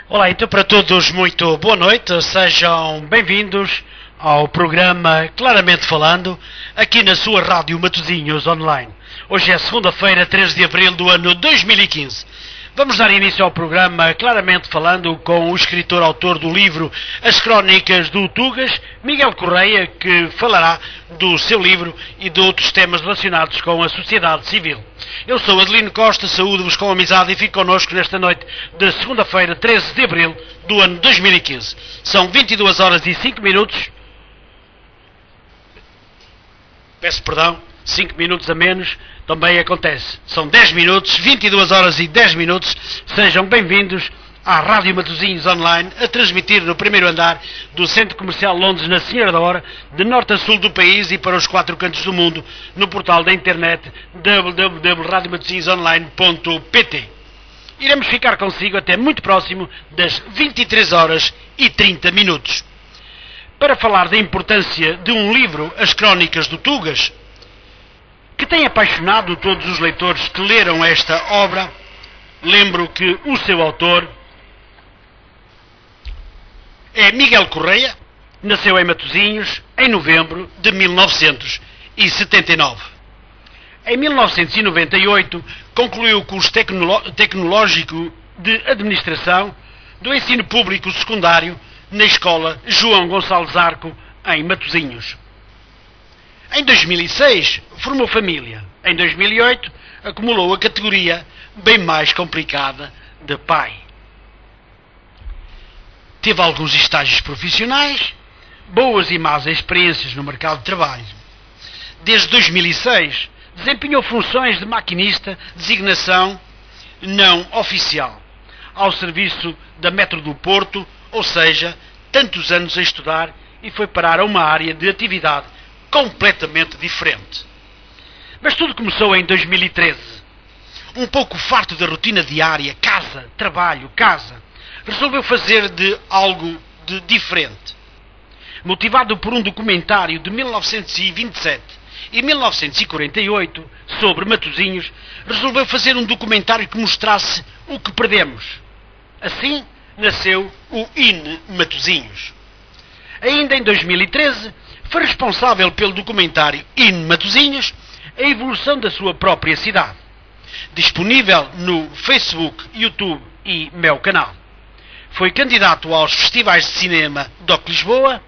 Olá, então para todos muito boa noite, sejam bem-vindos ao programa Claramente Falando, aqui na sua Rádio Matosinhos Online. Hoje é segunda-feira, 13 de abril do ano 2015. Vamos dar início ao programa Claramente Falando com o escritor-autor do livro As Crónicas do Tugas, Miguel Correia, que falará do seu livro e de outros temas relacionados com a sociedade civil. Eu sou Adelino Costa, saúdo-vos com amizade e fico connosco nesta noite de segunda-feira, 13 de abril do ano 2015. São 22 horas e 5 minutos. Peço perdão, 5 minutos a menos, também acontece. São 10 minutos, 22 horas e 10 minutos. Sejam bem-vindos à Rádio Matosinhos Online, a transmitir no primeiro andar do Centro Comercial Londres, na Senhora da Hora, de norte a sul do país e para os 4 cantos do mundo, no portal da internet www.radiomatosinhosonline.pt. Iremos ficar consigo até muito próximo das 23 horas e 30 minutos. Para falar da importância de um livro, As Crónicas do Tugas, que tem apaixonado todos os leitores que leram esta obra, lembro que o seu autor é Miguel Correia, nasceu em Matosinhos em novembro de 1979. Em 1998, concluiu o curso tecnológico de administração do ensino público secundário na Escola João Gonçalves Arco, em Matosinhos. Em 2006, formou família. Em 2008, acumulou a categoria bem mais complicada de pai. Teve alguns estágios profissionais, boas e más experiências no mercado de trabalho. Desde 2006, desempenhou funções de maquinista, designação não oficial, ao serviço da Metro do Porto, ou seja, tantos anos a estudar, e foi parar a uma área de atividade completamente diferente. Mas tudo começou em 2013. Um pouco farto da rotina diária, casa, trabalho, casa, resolveu fazer de algo de diferente. Motivado por um documentário de 1927 e 1948 sobre Matosinhos, resolveu fazer um documentário que mostrasse o que perdemos. Assim nasceu o IN Matosinhos. Ainda em 2013, foi responsável pelo documentário IN Matosinhos, a evolução da sua própria cidade. Disponível no Facebook, YouTube e meu canal. Foi candidato aos festivais de cinema DOC Lisboa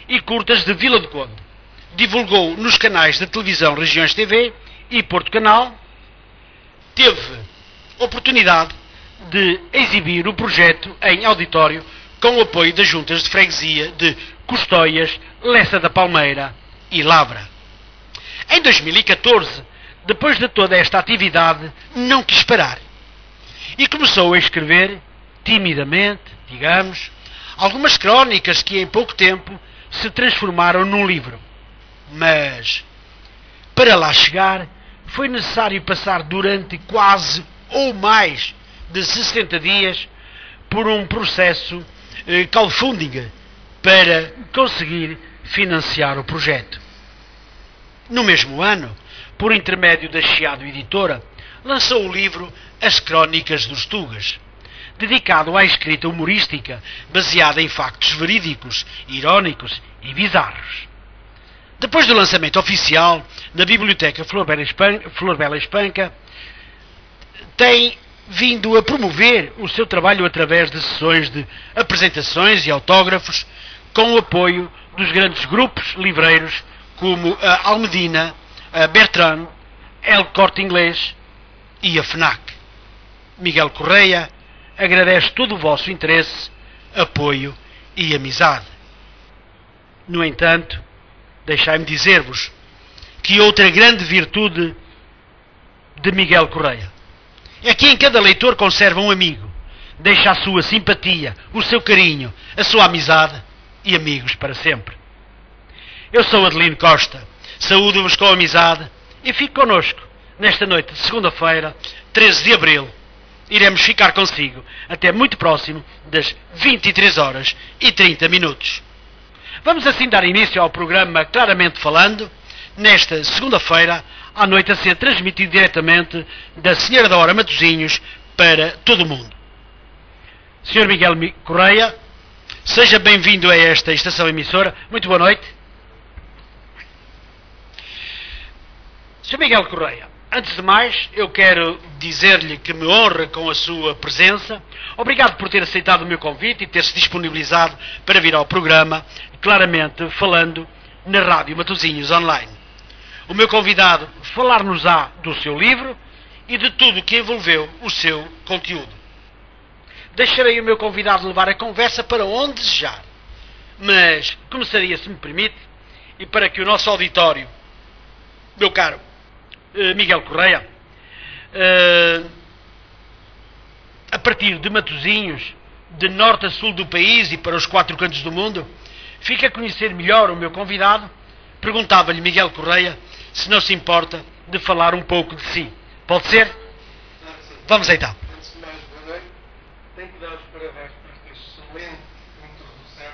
e curtas de Vila do Conde. Divulgou nos canais de televisão Regiões TV e Porto Canal. Teve oportunidade de exibir o projeto em auditório com o apoio das juntas de freguesia de Custóias, Lessa da Palmeira e Lavra. Em 2014, depois de toda esta atividade, não quis parar e começou a escrever, timidamente, digamos, algumas crónicas que em pouco tempo se transformaram num livro. Mas, para lá chegar, foi necessário passar durante quase ou mais de 60 dias por um processo crowdfunding para conseguir financiar o projeto. No mesmo ano, por intermédio da Chiado Editora, lançou o livro As Crónicas dos Tugas, dedicado à escrita humorística baseada em factos verídicos, irónicos e bizarros. Depois do lançamento oficial na Biblioteca Flor Bela Espanca, tem vindo a promover o seu trabalho através de sessões de apresentações e autógrafos, com o apoio dos grandes grupos livreiros como a Almedina, a Bertrand, El Corte Inglês e a FNAC. Miguel Correia agradece todo o vosso interesse, apoio e amizade. No entanto, deixai-me dizer-vos que outra grande virtude de Miguel Correia é que em cada leitor conserva um amigo, deixa a sua simpatia, o seu carinho, a sua amizade e amigos para sempre. Eu sou Adelino Costa, saúdo-vos com amizade e fico connosco nesta noite de segunda-feira, 13 de abril. Iremos ficar consigo até muito próximo das 23 horas e 30 minutos. Vamos assim dar início ao programa Claramente Falando, nesta segunda-feira, à noite, a ser transmitido diretamente da Senhora da Hora Matosinhos para todo o mundo. Sr. Miguel Correia, seja bem-vindo a esta estação emissora. Muito boa noite. Sr. Miguel Correia, antes de mais, eu quero dizer-lhe que me honra com a sua presença. Obrigado por ter aceitado o meu convite e ter-se disponibilizado para vir ao programa, claramente falando na Rádio Matosinhos Online. O meu convidado falar-nos-á do seu livro e de tudo o que envolveu o seu conteúdo. Deixarei o meu convidado levar a conversa para onde desejar, mas começaria, se me permite, e para que o nosso auditório, meu caro Miguel Correia, a partir de Matosinhos, de norte a sul do país e para os 4 cantos do mundo, fique a conhecer melhor o meu convidado. Perguntava-lhe, Miguel Correia, se não se importa de falar um pouco de si. Pode ser? Vamos então. Antes de mais, boa noite. Tenho que dar os parabéns por esta excelente introdução.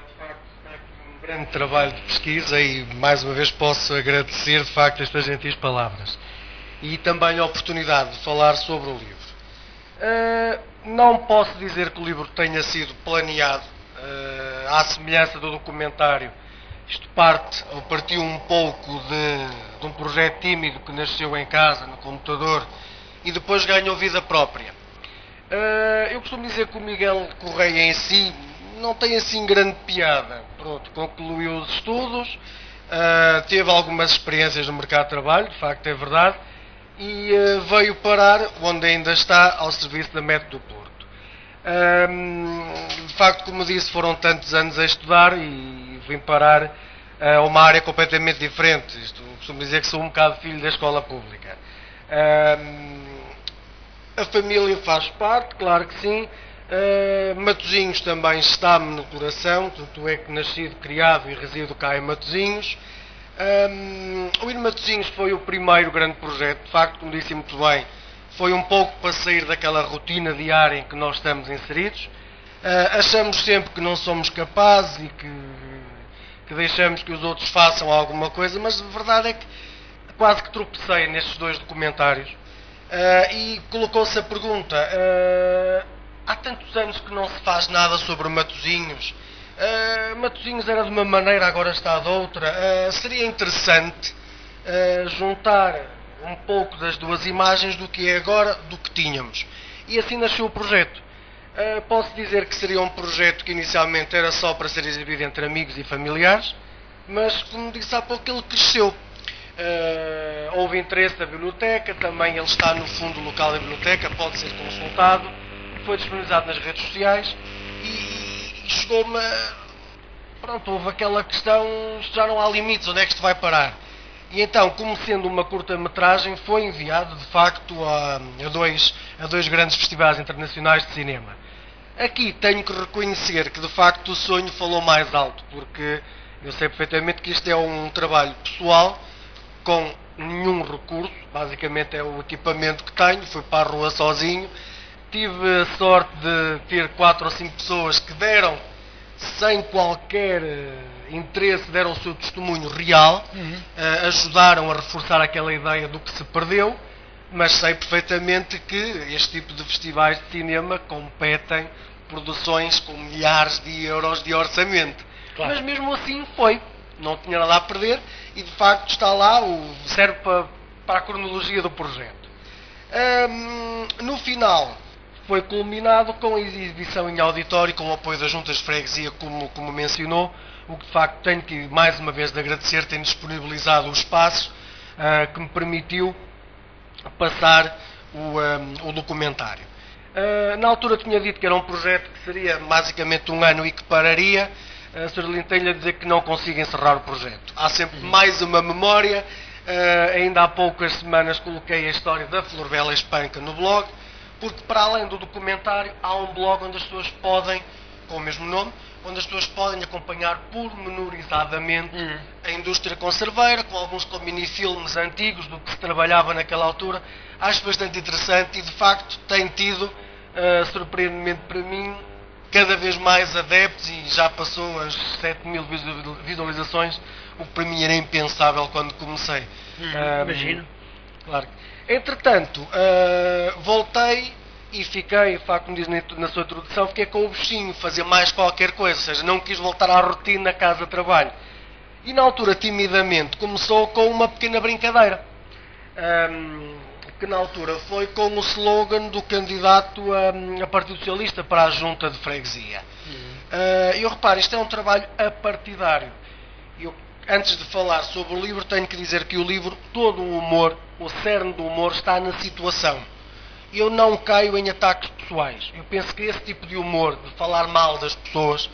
De facto, está aqui um grande trabalho de pesquisa e, mais uma vez, posso agradecer, de facto, estas gentis palavras. E também a oportunidade de falar sobre o livro. Não posso dizer que o livro tenha sido planeado, à semelhança do documentário. Isto partiu um pouco de um projeto tímido que nasceu em casa, no computador, e depois ganhou vida própria. Eu costumo dizer que o Miguel Correia em si não tem assim grande piada. Pronto, concluiu os estudos, teve algumas experiências no mercado de trabalho, de facto é verdade, e veio parar, onde ainda está, ao serviço da Método do Porto. De facto, como disse, foram tantos anos a estudar e vim parar a uma área completamente diferente. Isto, costumo dizer que sou um bocado filho da escola pública. A família faz parte, claro que sim. Matosinhos também está-me no coração, tanto é que nascido, criado e resido cá em Matosinhos. O Ir Matosinhos foi o primeiro grande projeto, de facto, como disse muito bem, foi um pouco para sair daquela rotina diária em que nós estamos inseridos. Achamos sempre que não somos capazes e que deixamos que os outros façam alguma coisa, mas a verdade é que quase que tropecei nestes 2 documentários. E colocou-se a pergunta, há tantos anos que não se faz nada sobre Matosinhos, Matosinhos era de uma maneira, agora está de outra, seria interessante juntar um pouco das 2 imagens do que é agora, do que tínhamos. E assim nasceu o projeto. Posso dizer que seria um projeto que inicialmente era só para ser exibido entre amigos e familiares, mas como disse há pouco, ele cresceu. Houve interesse da biblioteca, também ele está no fundo local da biblioteca, pode ser consultado, foi disponibilizado nas redes sociais e chegou-me, pronto, houve aquela questão, isto já não há limites, onde é que isto vai parar? E então, como sendo uma curta-metragem, foi enviado de facto a dois grandes festivais internacionais de cinema. Aqui tenho que reconhecer que de facto o sonho falou mais alto, porque eu sei perfeitamente que isto é um trabalho pessoal, com nenhum recurso, basicamente é o equipamento que tenho, fui para a rua sozinho, tive a sorte de ter 4 ou 5 pessoas que deram, sem qualquer interesse, deram o seu testemunho real, ajudaram a reforçar aquela ideia do que se perdeu, mas sei perfeitamente que este tipo de festivais de cinema competem produções com milhares de euros de orçamento. Claro. Mas mesmo assim foi, não tinha nada a perder e de facto está lá, serve para a cronologia do projeto. No final foi culminado com a exibição em auditório com o apoio das juntas de freguesia, como mencionou, o que de facto tenho que mais uma vez de agradecer, ter disponibilizado o espaço que me permitiu passar o documentário. Na altura tinha dito que era um projeto que seria basicamente 1 ano e que pararia. A Sr. Lino, tenho-lhe a dizer que não consigo encerrar o projeto. Há sempre mais uma memória. Ainda há poucas semanas coloquei a história da Flor Bela Espanca no blog, porque para além do documentário há um blog onde as pessoas podem, com o mesmo nome, onde as pessoas podem acompanhar pormenorizadamente a indústria conserveira, com alguns minifilmes antigos do que se trabalhava naquela altura. Acho bastante interessante e de facto tem tido, surpreendentemente para mim, cada vez mais adeptos e já passou as 7.000 visualizações, o que para mim era impensável quando comecei. Imagino. Claro. Entretanto, voltei e fiquei, como diz na sua introdução, fiquei com o bichinho, fazer mais qualquer coisa, ou seja, não quis voltar à rotina casa-trabalho. E na altura, timidamente, começou com uma pequena brincadeira, que na altura foi com o slogan do candidato a Partido Socialista para a Junta de Freguesia. Eu reparo, isto é um trabalho apartidário. Antes de falar sobre o livro, tenho que dizer que o livro, todo o humor, o cerne do humor, está na situação. Eu não caio em ataques pessoais. Eu penso que esse tipo de humor, de falar mal das pessoas,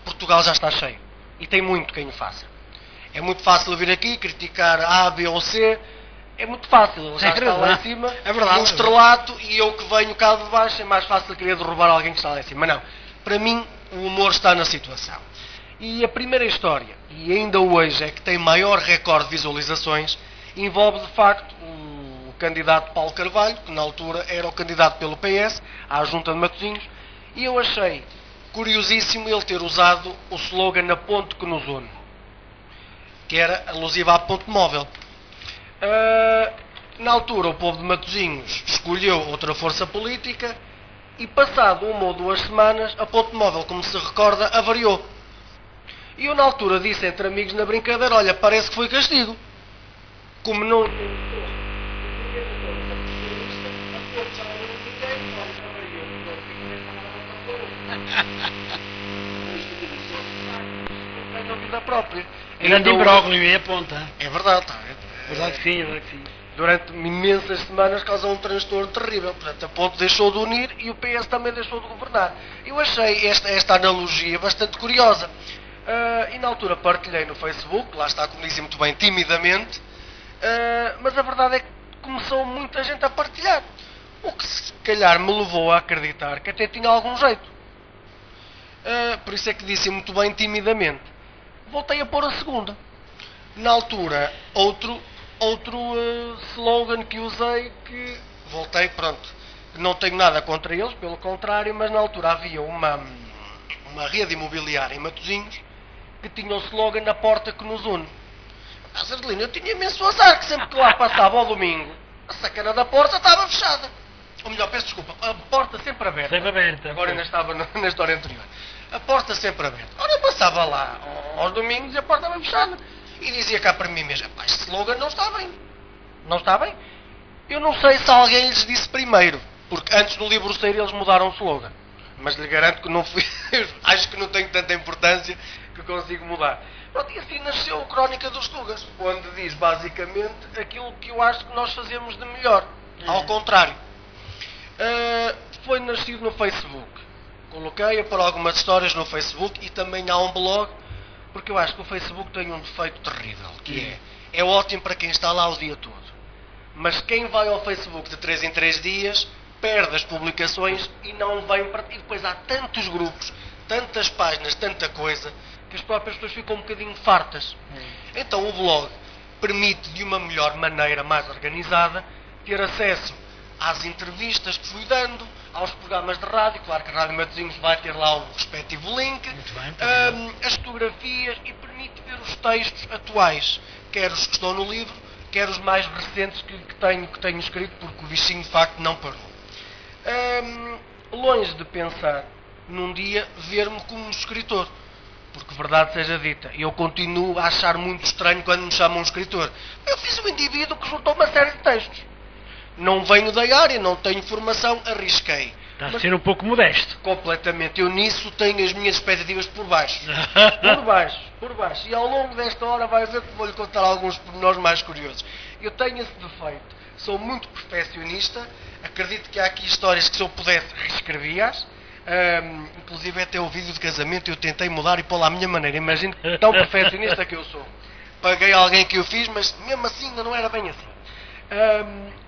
Portugal já está cheio. E tem muito quem o faça. É muito fácil vir aqui, criticar A, B ou C. É muito fácil. Ele já está lá em cima, no estrelato, e eu que venho cá de baixo, é mais fácil querer derrubar alguém que está lá em cima. Mas não. Para mim, o humor está na situação. E a primeira história, e ainda hoje é que tem maior recorde de visualizações, envolve de facto o candidato Paulo Carvalho, que na altura era o candidato pelo PS, à Junta de Matosinhos, e eu achei curiosíssimo ele ter usado o slogan "A ponte que nos une", que era alusiva à ponte móvel. Na altura o povo de Matosinhos escolheu outra força política e passado 1 ou 2 semanas a ponte móvel, como se recorda, avariou. E eu na altura disse entre amigos na brincadeira, olha, parece que foi castigo. Como não... a vida própria. Grande imbróglio e a ponta. É verdade, está. Verdade que sim, é verdade que sim. Durante imensas semanas causou um transtorno terrível. Portanto, a ponte deixou de unir e o PS também deixou de governar. Eu achei esta analogia bastante curiosa. E na altura partilhei no Facebook, lá está, como dizia muito bem, timidamente, mas a verdade é que começou muita gente a partilhar. O que se calhar me levou a acreditar que até tinha algum jeito. Por isso é que disse muito bem timidamente. Voltei a pôr a segunda. Na altura, outro slogan que usei, que voltei, pronto, não tenho nada contra eles, pelo contrário, mas na altura havia uma rede imobiliária em Matosinhos que tinha o slogan "A porta que nos une". Zardelino, eu tinha imenso azar, que sempre que lá passava ao domingo, a sacana da porta estava fechada. Ou melhor, peço desculpa, a porta sempre aberta. Sempre aberta. Agora ainda estava na história anterior. A porta sempre aberta. Ora, eu passava lá aos domingos e a porta estava fechada. E dizia cá para mim mesmo, este slogan não está bem. Não está bem? Eu não sei se alguém lhes disse primeiro, porque antes do livro sair eles mudaram o slogan. Mas lhe garanto que não fui, acho que não tenho tanta importância que consigo mudar. Pronto, e assim nasceu a Crónica dos Tugas, onde diz basicamente aquilo que eu acho que nós fazemos de melhor. Ao contrário. Foi nascido no Facebook. Coloquei-a para algumas histórias no Facebook e também há um blog, porque eu acho que o Facebook tem um defeito terrível, que é ótimo para quem está lá o dia todo. Mas quem vai ao Facebook de 3 em 3 dias perde as publicações e não vem para... E depois há tantos grupos, tantas páginas, tanta coisa, que as próprias pessoas ficam um bocadinho fartas. Então o blog permite, de uma melhor maneira, mais organizada, ter acesso às entrevistas que fui dando, aos programas de rádio, claro que a Rádio Matosinhos vai ter lá o respectivo link, as fotografias, e permite ver os textos atuais, quer os que estão no livro, quer os mais recentes que tenho escrito, porque o bichinho de facto não parou. Longe de pensar num dia ver-me como escritor, porque verdade seja dita, eu continuo a achar muito estranho quando me chamam um escritor. Eu fiz um indivíduo que juntou uma série de textos. Não venho da área, não tenho formação, arrisquei. Está a ser um pouco modesto. Completamente. Eu nisso tenho as minhas expectativas por baixo. Por baixo. E ao longo desta hora vai ver que vou-lhe contar alguns pormenores mais curiosos. Eu tenho esse defeito. Sou muito perfeccionista. Acredito que há aqui histórias que, se eu pudesse, reescrevia-as. Inclusive até o vídeo de casamento eu tentei mudar e pô-lo à minha maneira. Imagino tão perfeccionista que eu sou. Paguei alguém que eu fiz, mas mesmo assim ainda não era bem assim.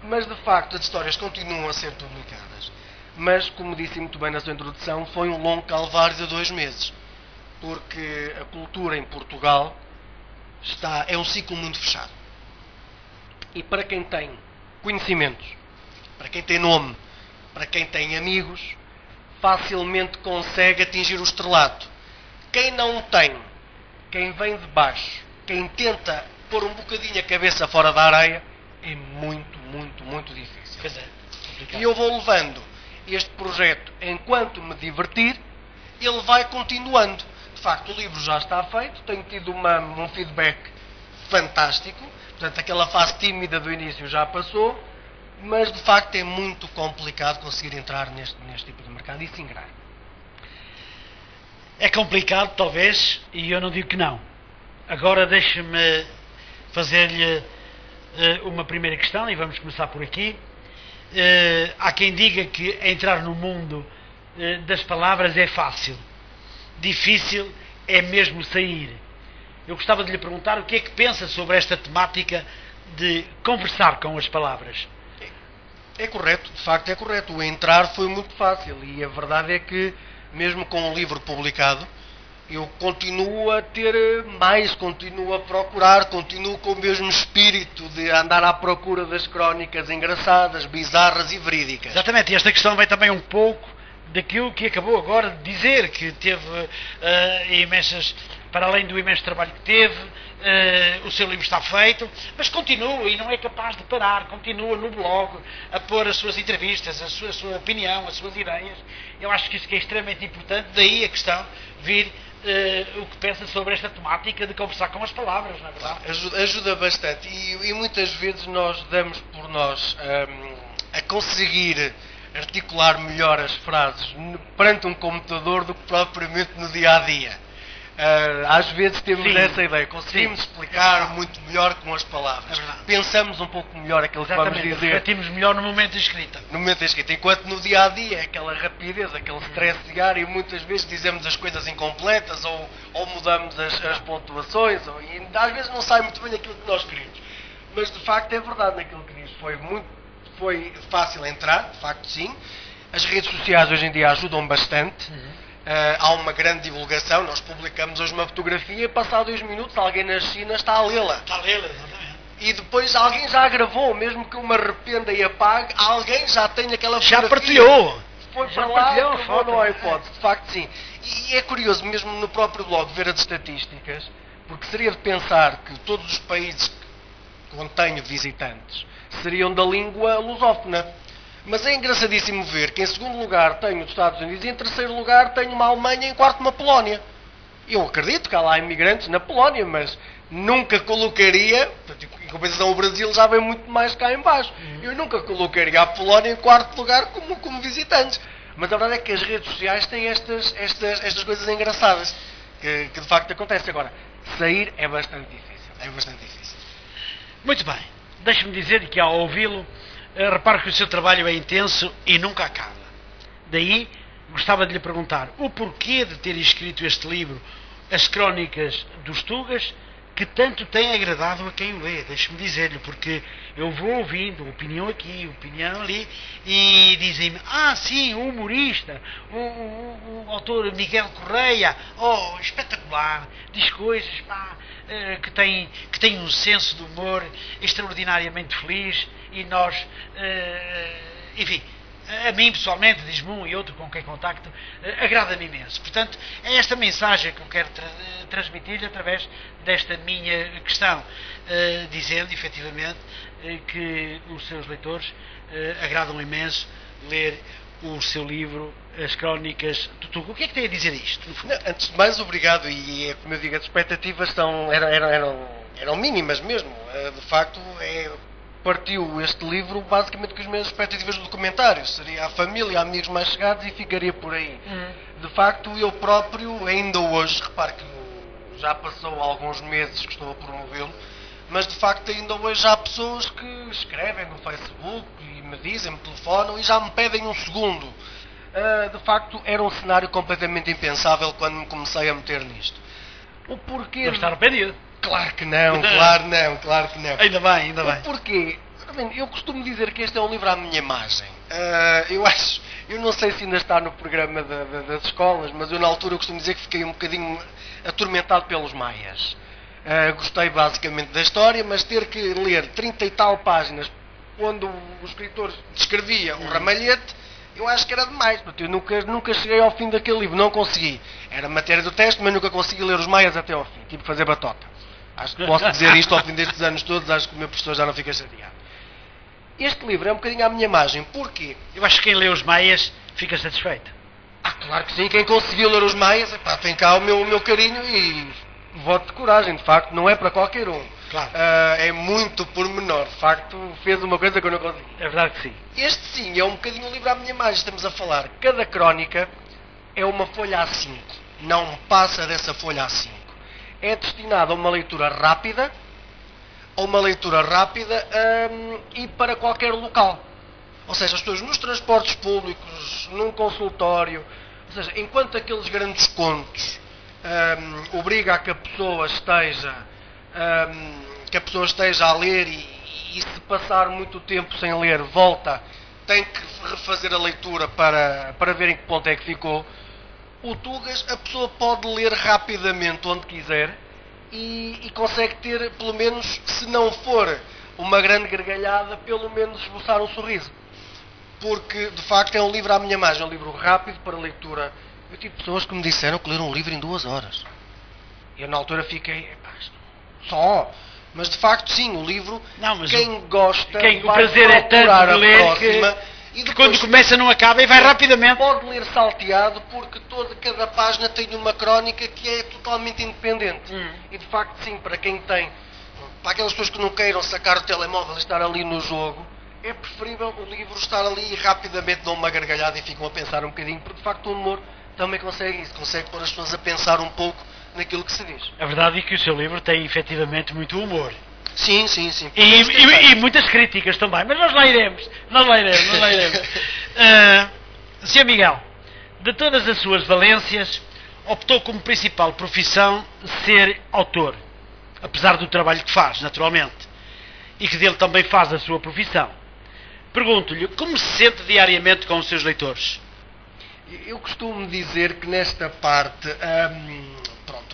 Mas de facto as histórias continuam a ser publicadas. Mas, como disse muito bem na sua introdução, foi um longo calvário de 2 meses. Porque a cultura em Portugal é um ciclo muito fechado. E para quem tem conhecimentos, para quem tem nome, para quem tem amigos, facilmente consegue atingir o estrelato. Quem não tem, quem vem de baixo, quem tenta pôr um bocadinho a cabeça fora da areia, é muito, muito, muito difícil. Pois é, e eu vou levando este projeto, enquanto me divertir, ele vai continuando. De facto, o livro já está feito, tenho tido um feedback fantástico, portanto, aquela fase tímida do início já passou, mas de facto é muito complicado conseguir entrar neste tipo de mercado e se ingrar. É complicado, talvez, e eu não digo que não. Agora deixe-me fazer-lhe uma primeira questão, e vamos começar por aqui. Há quem diga que entrar no mundo das palavras é fácil. Difícil é mesmo sair. Eu gostava de lhe perguntar o que é que pensa sobre esta temática de conversar com as palavras. É correto, de facto é correto. O entrar foi muito fácil e a verdade é que, mesmo com o livro publicado, eu continuo a ter mais, continuo a procurar, continuo com o mesmo espírito de andar à procura das crónicas engraçadas, bizarras e verídicas. Exatamente, e esta questão vem também um pouco daquilo que acabou agora de dizer, que teve imensas, para além do imenso trabalho que teve, o seu livro está feito, mas continua e não é capaz de parar, continua no blog a pôr as suas entrevistas, a sua opinião, as suas ideias. Eu acho que isso que é extremamente importante, daí a questão vir o que pensa sobre esta temática de conversar com as palavras, não é verdade? Ajuda bastante e muitas vezes nós damos por nós a conseguir articular melhor as frases perante um computador do que propriamente no dia-a-dia. Às vezes temos essa ideia, conseguimos explicar muito melhor com as palavras. Pensamos um pouco melhor aquilo que vamos dizer. Refletimos melhor no momento de escrita. No momento de escrita, enquanto no dia-a-dia é aquela rapidez, aquele stress diário e muitas vezes dizemos as coisas incompletas ou mudamos as pontuações e às vezes não sai muito bem aquilo que nós queremos. Mas de facto é verdade naquilo que diz, foi fácil entrar, de facto sim. As redes sociais hoje em dia ajudam bastante. Há uma grande divulgação, nós publicamos hoje uma fotografia e passado 2 minutos alguém na China está a lê-la. Está a lê-la, exatamente. E depois alguém já a gravou, mesmo que eu me arrependa e apague, alguém já tem aquela fotografia. Já partilhou! Foi para lá, gravou no iPod, de facto sim. E é curioso, mesmo no próprio blog, ver as estatísticas, porque seria de pensar que todos os países que contenho visitantes seriam da língua lusófona. Mas é engraçadíssimo ver que em segundo lugar tenho os Estados Unidos e em terceiro lugar tenho uma Alemanha e em quarto uma Polónia. Eu acredito que há lá imigrantes na Polónia, mas nunca colocaria, em compensação o Brasil já vem muito mais cá em baixo, eu nunca colocaria a Polónia em quarto lugar como visitantes. Mas a verdade é que as redes sociais têm estas coisas engraçadas, que de facto acontece. Agora, sair é bastante difícil. Muito bem, deixe-me dizer que ao ouvi-lo, reparo que o seu trabalho é intenso e nunca acaba. Daí, gostava de lhe perguntar o porquê de ter escrito este livro, As Crónicas dos Tugas, que tanto tem agradado a quem o lê. Deixe-me dizer-lhe, porque eu vou ouvindo opinião aqui, opinião ali, e dizem-me, sim, o humorista, o autor Miguel Correia, espetacular, diz coisas, que tem um senso de humor extraordinariamente feliz, e nós, enfim, a mim pessoalmente, diz-me um e outro com quem contacto, agrada-me imenso. Portanto, é esta mensagem que eu quero transmitir-lhe através desta minha questão, dizendo, efetivamente, que os seus leitores agradam imenso ler o seu livro, As Crónicas do Tuga. O que é que tem a dizer isto, no fundo? Antes de mais, obrigado, e como eu digo, as expectativas eram mínimas mesmo. De facto, partiu este livro basicamente com as minhas expectativas do documentário. Seria a família, amigos mais chegados e ficaria por aí. De facto, eu próprio, ainda hoje, repare que já passou alguns meses que estou a promovê-lo, mas de facto ainda hoje há pessoas que escrevem no Facebook e me dizem, me telefonam e já me pedem um segundo. De facto, era um cenário completamente impensável quando me comecei a meter nisto. O porquê... Não está arrependido? Claro que não. Ainda bem. O porquê? Eu costumo dizer que este é um livro à minha imagem. Eu não sei se ainda está no programa das escolas, mas eu na altura costumo dizer que fiquei um bocadinho atormentado pelos maias. Gostei basicamente da história, mas ter que ler 30 e tal páginas onde o escritor descrevia o ramalhete, eu acho que era demais. Eu nunca cheguei ao fim daquele livro, não consegui. Era matéria do teste, mas nunca consegui ler os maias até ao fim. Tive que fazer batota. Acho que posso dizer isto ao fim destes anos todos, acho que o meu professor já não fica chateado. De facto, o que é que acontece? Este livro, como eu disse, é um livro à minha imagem. Eu costumo dizer que este é um livro à minha imagem. O porquê? Bem, eu costumo dizer que este é um livro à minha imagem. E de facto Este livro é um bocadinho à minha imagem. Porquê? Eu acho que quem lê os Maias fica satisfeito. Claro que sim. Quem conseguiu ler os Maias, tem cá o meu carinho e voto de coragem. De facto, não é para qualquer um. Claro. É muito pormenor. De facto, fez uma coisa que eu não consegui. É verdade que sim. Este sim é um bocadinho um livro à minha imagem. Estamos a falar. Cada crónica é uma folha A5. Não passa dessa folha A5. É destinado a uma leitura rápida. E para qualquer local. Ou seja, as pessoas nos transportes públicos, num consultório, ou seja, enquanto aqueles grandes contos obriga a que a pessoa esteja a ler e se passar muito tempo sem ler, tem que refazer a leitura para ver em que ponto é que ficou. O Tugas, a pessoa pode ler rapidamente onde quiser e consegue ter, pelo menos, se não for uma grande gargalhada, pelo menos esboçar um sorriso. Porque, de facto, é um livro à minha imagem, é um livro rápido para leitura. Eu tive pessoas que me disseram que leram um livro em 2 horas. Eu, na altura, fiquei... só... Mas, de facto, sim, o livro, quem gosta, o prazer é tanto de ler próxima, que quando começa não acaba e vai rapidamente. Pode ler salteado, porque cada página tem uma crónica que é totalmente independente. E, de facto, sim, para quem tem... Para aquelas pessoas que não queiram sacar o telemóvel e estar ali no jogo, é preferível o livro estar ali e rapidamente dão uma gargalhada e ficam a pensar um bocadinho, porque, de facto, o humor também consegue isso. Consegue pôr as pessoas a pensar um pouco naquilo que se diz. A verdade é que o seu livro tem efetivamente muito humor. Sim. E muitas críticas também, mas nós lá iremos. Sr. Miguel, de todas as suas valências, optou como principal profissão ser autor, apesar do trabalho que faz, naturalmente, e que dele também faz a sua profissão. Pergunto-lhe, como se sente diariamente com os seus leitores? Eu costumo dizer que nesta parte,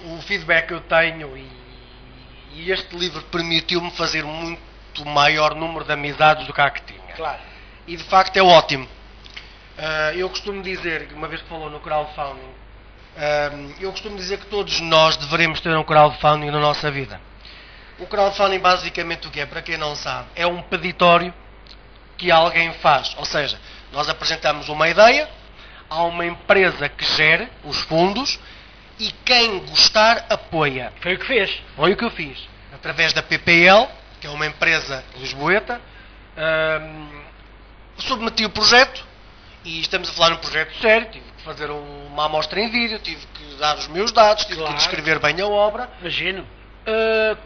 o feedback que eu tenho e este livro permitiu-me fazer muito maior número de amizades do que há que tinha. Claro. E de facto é ótimo. Eu costumo dizer, uma vez que falou no crowdfunding, eu costumo dizer que todos nós devemos ter um crowdfunding na nossa vida. O crowdfunding basicamente o que é, para quem não sabe, é um peditório que alguém faz. Ou seja, nós apresentamos uma ideia, há uma empresa que gere os fundos e quem gostar apoia. Foi o que fez. Foi o que eu fiz. Através da PPL, que é uma empresa lisboeta, submeti o projeto e estamos a falar num projeto sério. Tive que fazer uma amostra em vídeo, tive que dar os meus dados, tive que descrever bem a obra. Imagino.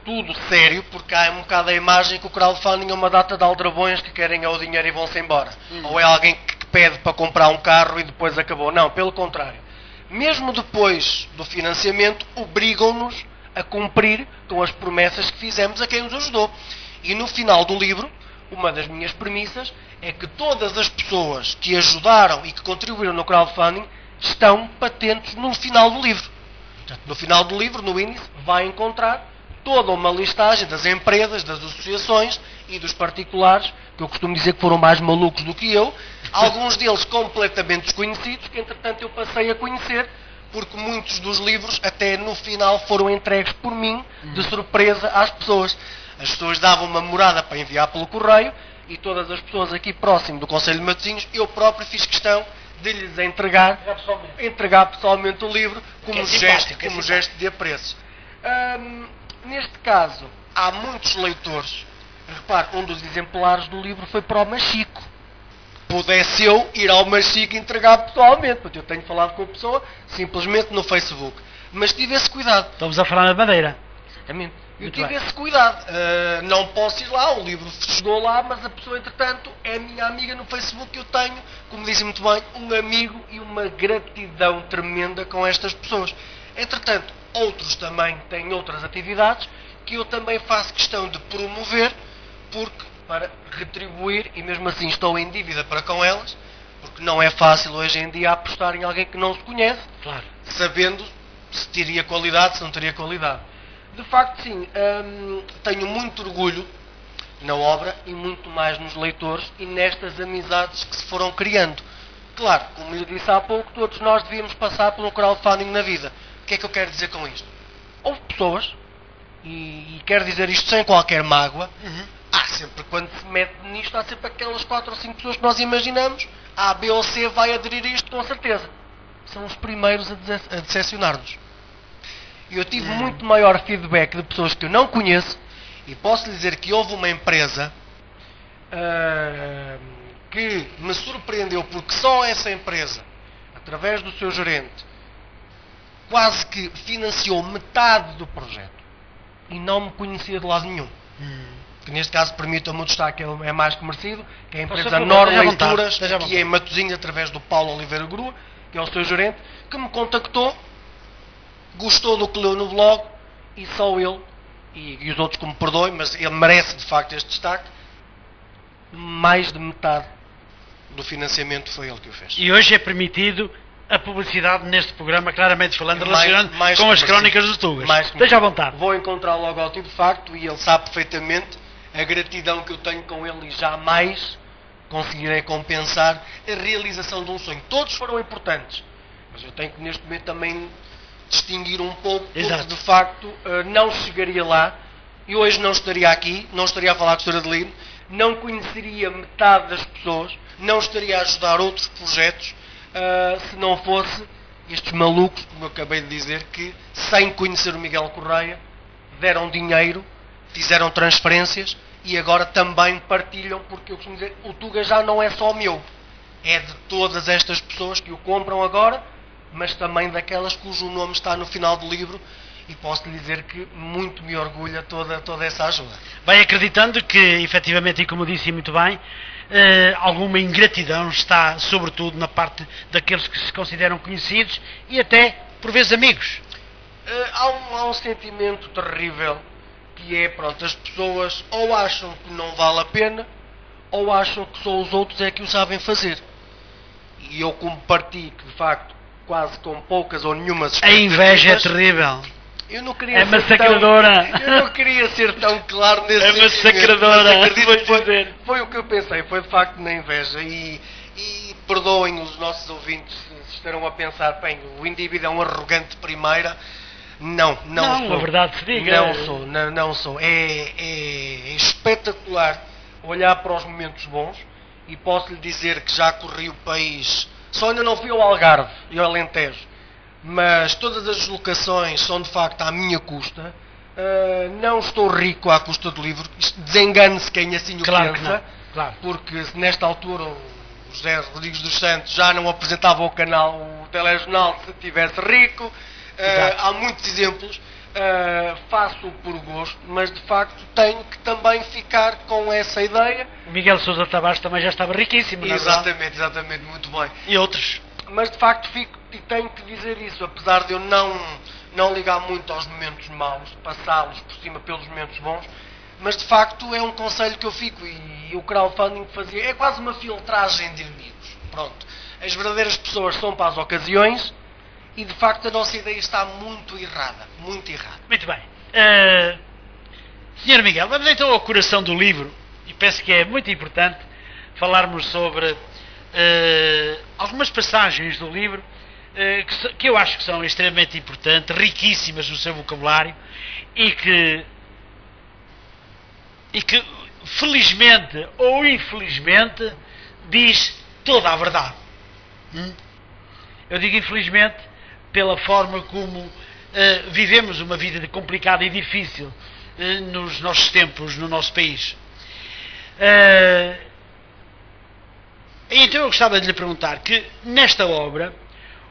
Tudo sério, porque há um bocado a imagem que o crowdfunding é uma data de aldrabões que querem o dinheiro e vão-se embora. Ou é alguém que pede para comprar um carro e depois acabou. Não, pelo contrário. Mesmo depois do financiamento, obrigam-nos a cumprir com as promessas que fizemos a quem nos ajudou. E no final do livro, uma das minhas premissas é que todas as pessoas que ajudaram e que contribuíram no crowdfunding estão patentes no final do livro. Portanto, no final do livro, no índice, vai encontrar toda uma listagem das empresas, das associações e dos particulares, que eu costumo dizer que foram mais malucos do que eu, alguns deles completamente desconhecidos, que entretanto eu passei a conhecer, porque muitos dos livros até no final foram entregues por mim, de surpresa às pessoas. As pessoas davam uma morada para enviar pelo correio, e todas as pessoas aqui próximo do Conselho de Matosinhos, eu próprio fiz questão de lhes entregar pessoalmente o livro como gesto de apreço. Neste caso, há muitos leitores. Repare, um dos exemplares do livro foi para o Machico. Pudesse eu ir ao Machico e entregar pessoalmente, porque eu tenho falado com a pessoa simplesmente no Facebook. Mas tive esse cuidado. Estamos a falar na Madeira. Exatamente. Eu tive esse cuidado. Não posso ir lá, o livro chegou lá, mas a pessoa, entretanto, é minha amiga no Facebook que eu tenho, como dizem muito bem, um amigo e uma gratidão tremenda com estas pessoas. Entretanto, outros também têm outras atividades que eu também faço questão de promover, porque para retribuir, e mesmo assim estou em dívida para com elas, porque não é fácil hoje em dia apostar em alguém que não se conhece, claro, sabendo se teria qualidade, se não teria qualidade. De facto, sim, tenho muito orgulho na obra e muito mais nos leitores e nestas amizades que se foram criando. Claro, como eu disse há pouco, todos nós devíamos passar por um crowdfunding na vida. O que é que eu quero dizer com isto? Houve pessoas, e quero dizer isto sem qualquer mágoa, há sempre, quando se mete nisto, há sempre aquelas 4 ou 5 pessoas que nós imaginamos, A, B ou C vai aderir a isto com certeza. São os primeiros a decepcionar-nos. E eu tive muito maior feedback de pessoas que eu não conheço, e posso lhe dizer que houve uma empresa que me surpreendeu, porque só essa empresa, através do seu gerente, quase que financiou metade do projeto. E não me conhecia de lado nenhum. Que neste caso, permitam-me o destaque, é mais que merecido, que é a empresa Nor Leituras, aqui em Matosinhos, através do Paulo Oliveira Grua, que é o seu gerente, que me contactou, gostou do que leu no blog, e só ele, e os outros que me perdoem, mas ele merece de facto este destaque, mais de metade do financiamento foi ele que o fez. E hoje é permitido a publicidade neste programa, claramente falando, relacionando com as crónicas dos Tugas. Esteja à vontade. Vou encontrar logo ao tipo de facto, e ele sabe perfeitamente a gratidão que eu tenho com ele, e jamais conseguirei compensar a realização de um sonho. Todos foram importantes, mas eu tenho que neste momento também distinguir um pouco, porque de facto não chegaria lá, e hoje não estaria aqui, não estaria a falar com a história de livro, não conheceria metade das pessoas, não estaria a ajudar outros projetos, se não fosse estes malucos, como eu acabei de dizer, que sem conhecer o Miguel Correia, deram dinheiro, fizeram transferências e agora também partilham, porque eu costumo dizer, o Tuga já não é só meu, é de todas estas pessoas que o compram agora, mas também daquelas cujo nome está no final do livro, e posso lhe dizer que muito me orgulha toda essa ajuda. Vai acreditando que, efetivamente, e como disse muito bem, alguma ingratidão está, sobretudo, na parte daqueles que se consideram conhecidos e até, por vezes, amigos. Há um sentimento terrível, que é, pronto, as pessoas ou acham que não vale a pena, ou acham que só os outros é que o sabem fazer. E eu, como parti, que de facto, quase com poucas ou nenhumas expectativas, a inveja é terrível. Eu não queria é massacradora. Eu não queria ser tão claro nesse sentido. É massacradora. Foi o que eu pensei, foi de facto na inveja. E perdoem os nossos ouvintes se estarão a pensar, bem, o indivíduo é um arrogante de primeira. Não sou. A verdade se diga. Não sou. É espetacular olhar para os momentos bons, e posso lhe dizer que já corri o país, só ainda não fui ao Algarve e ao Alentejo, mas todas as deslocações são de facto à minha custa. Não estou rico à custa do livro, desengane-se quem assim o pensa, claro. Porque nesta altura o José Rodrigues dos Santos já não apresentava o canal, o telejornal, se estivesse rico. Há muitos exemplos. Faço por gosto, mas de facto tenho que também ficar com essa ideia. Miguel Sousa Tavares também já estava riquíssimo, não é? Exatamente, muito bem. E outros. Mas de facto fico e tenho que dizer isso, apesar de eu não ligar muito aos momentos maus, passá-los por cima pelos momentos bons, mas de facto é um conselho que eu fico, e o crowdfunding que fazia é quase uma filtragem de amigos. Pronto, as verdadeiras pessoas são para as ocasiões, e de facto a nossa ideia está muito errada, muito errada. Muito bem. Sr. Miguel, vamos então ao coração do livro, e penso que é muito importante falarmos sobre algumas passagens do livro que eu acho que são extremamente importantes, riquíssimas no seu vocabulário, e que felizmente ou infelizmente diz toda a verdade. Eu digo infelizmente pela forma como vivemos uma vida complicada e difícil nos nossos tempos, no nosso país. Então eu gostava de lhe perguntar que nesta obra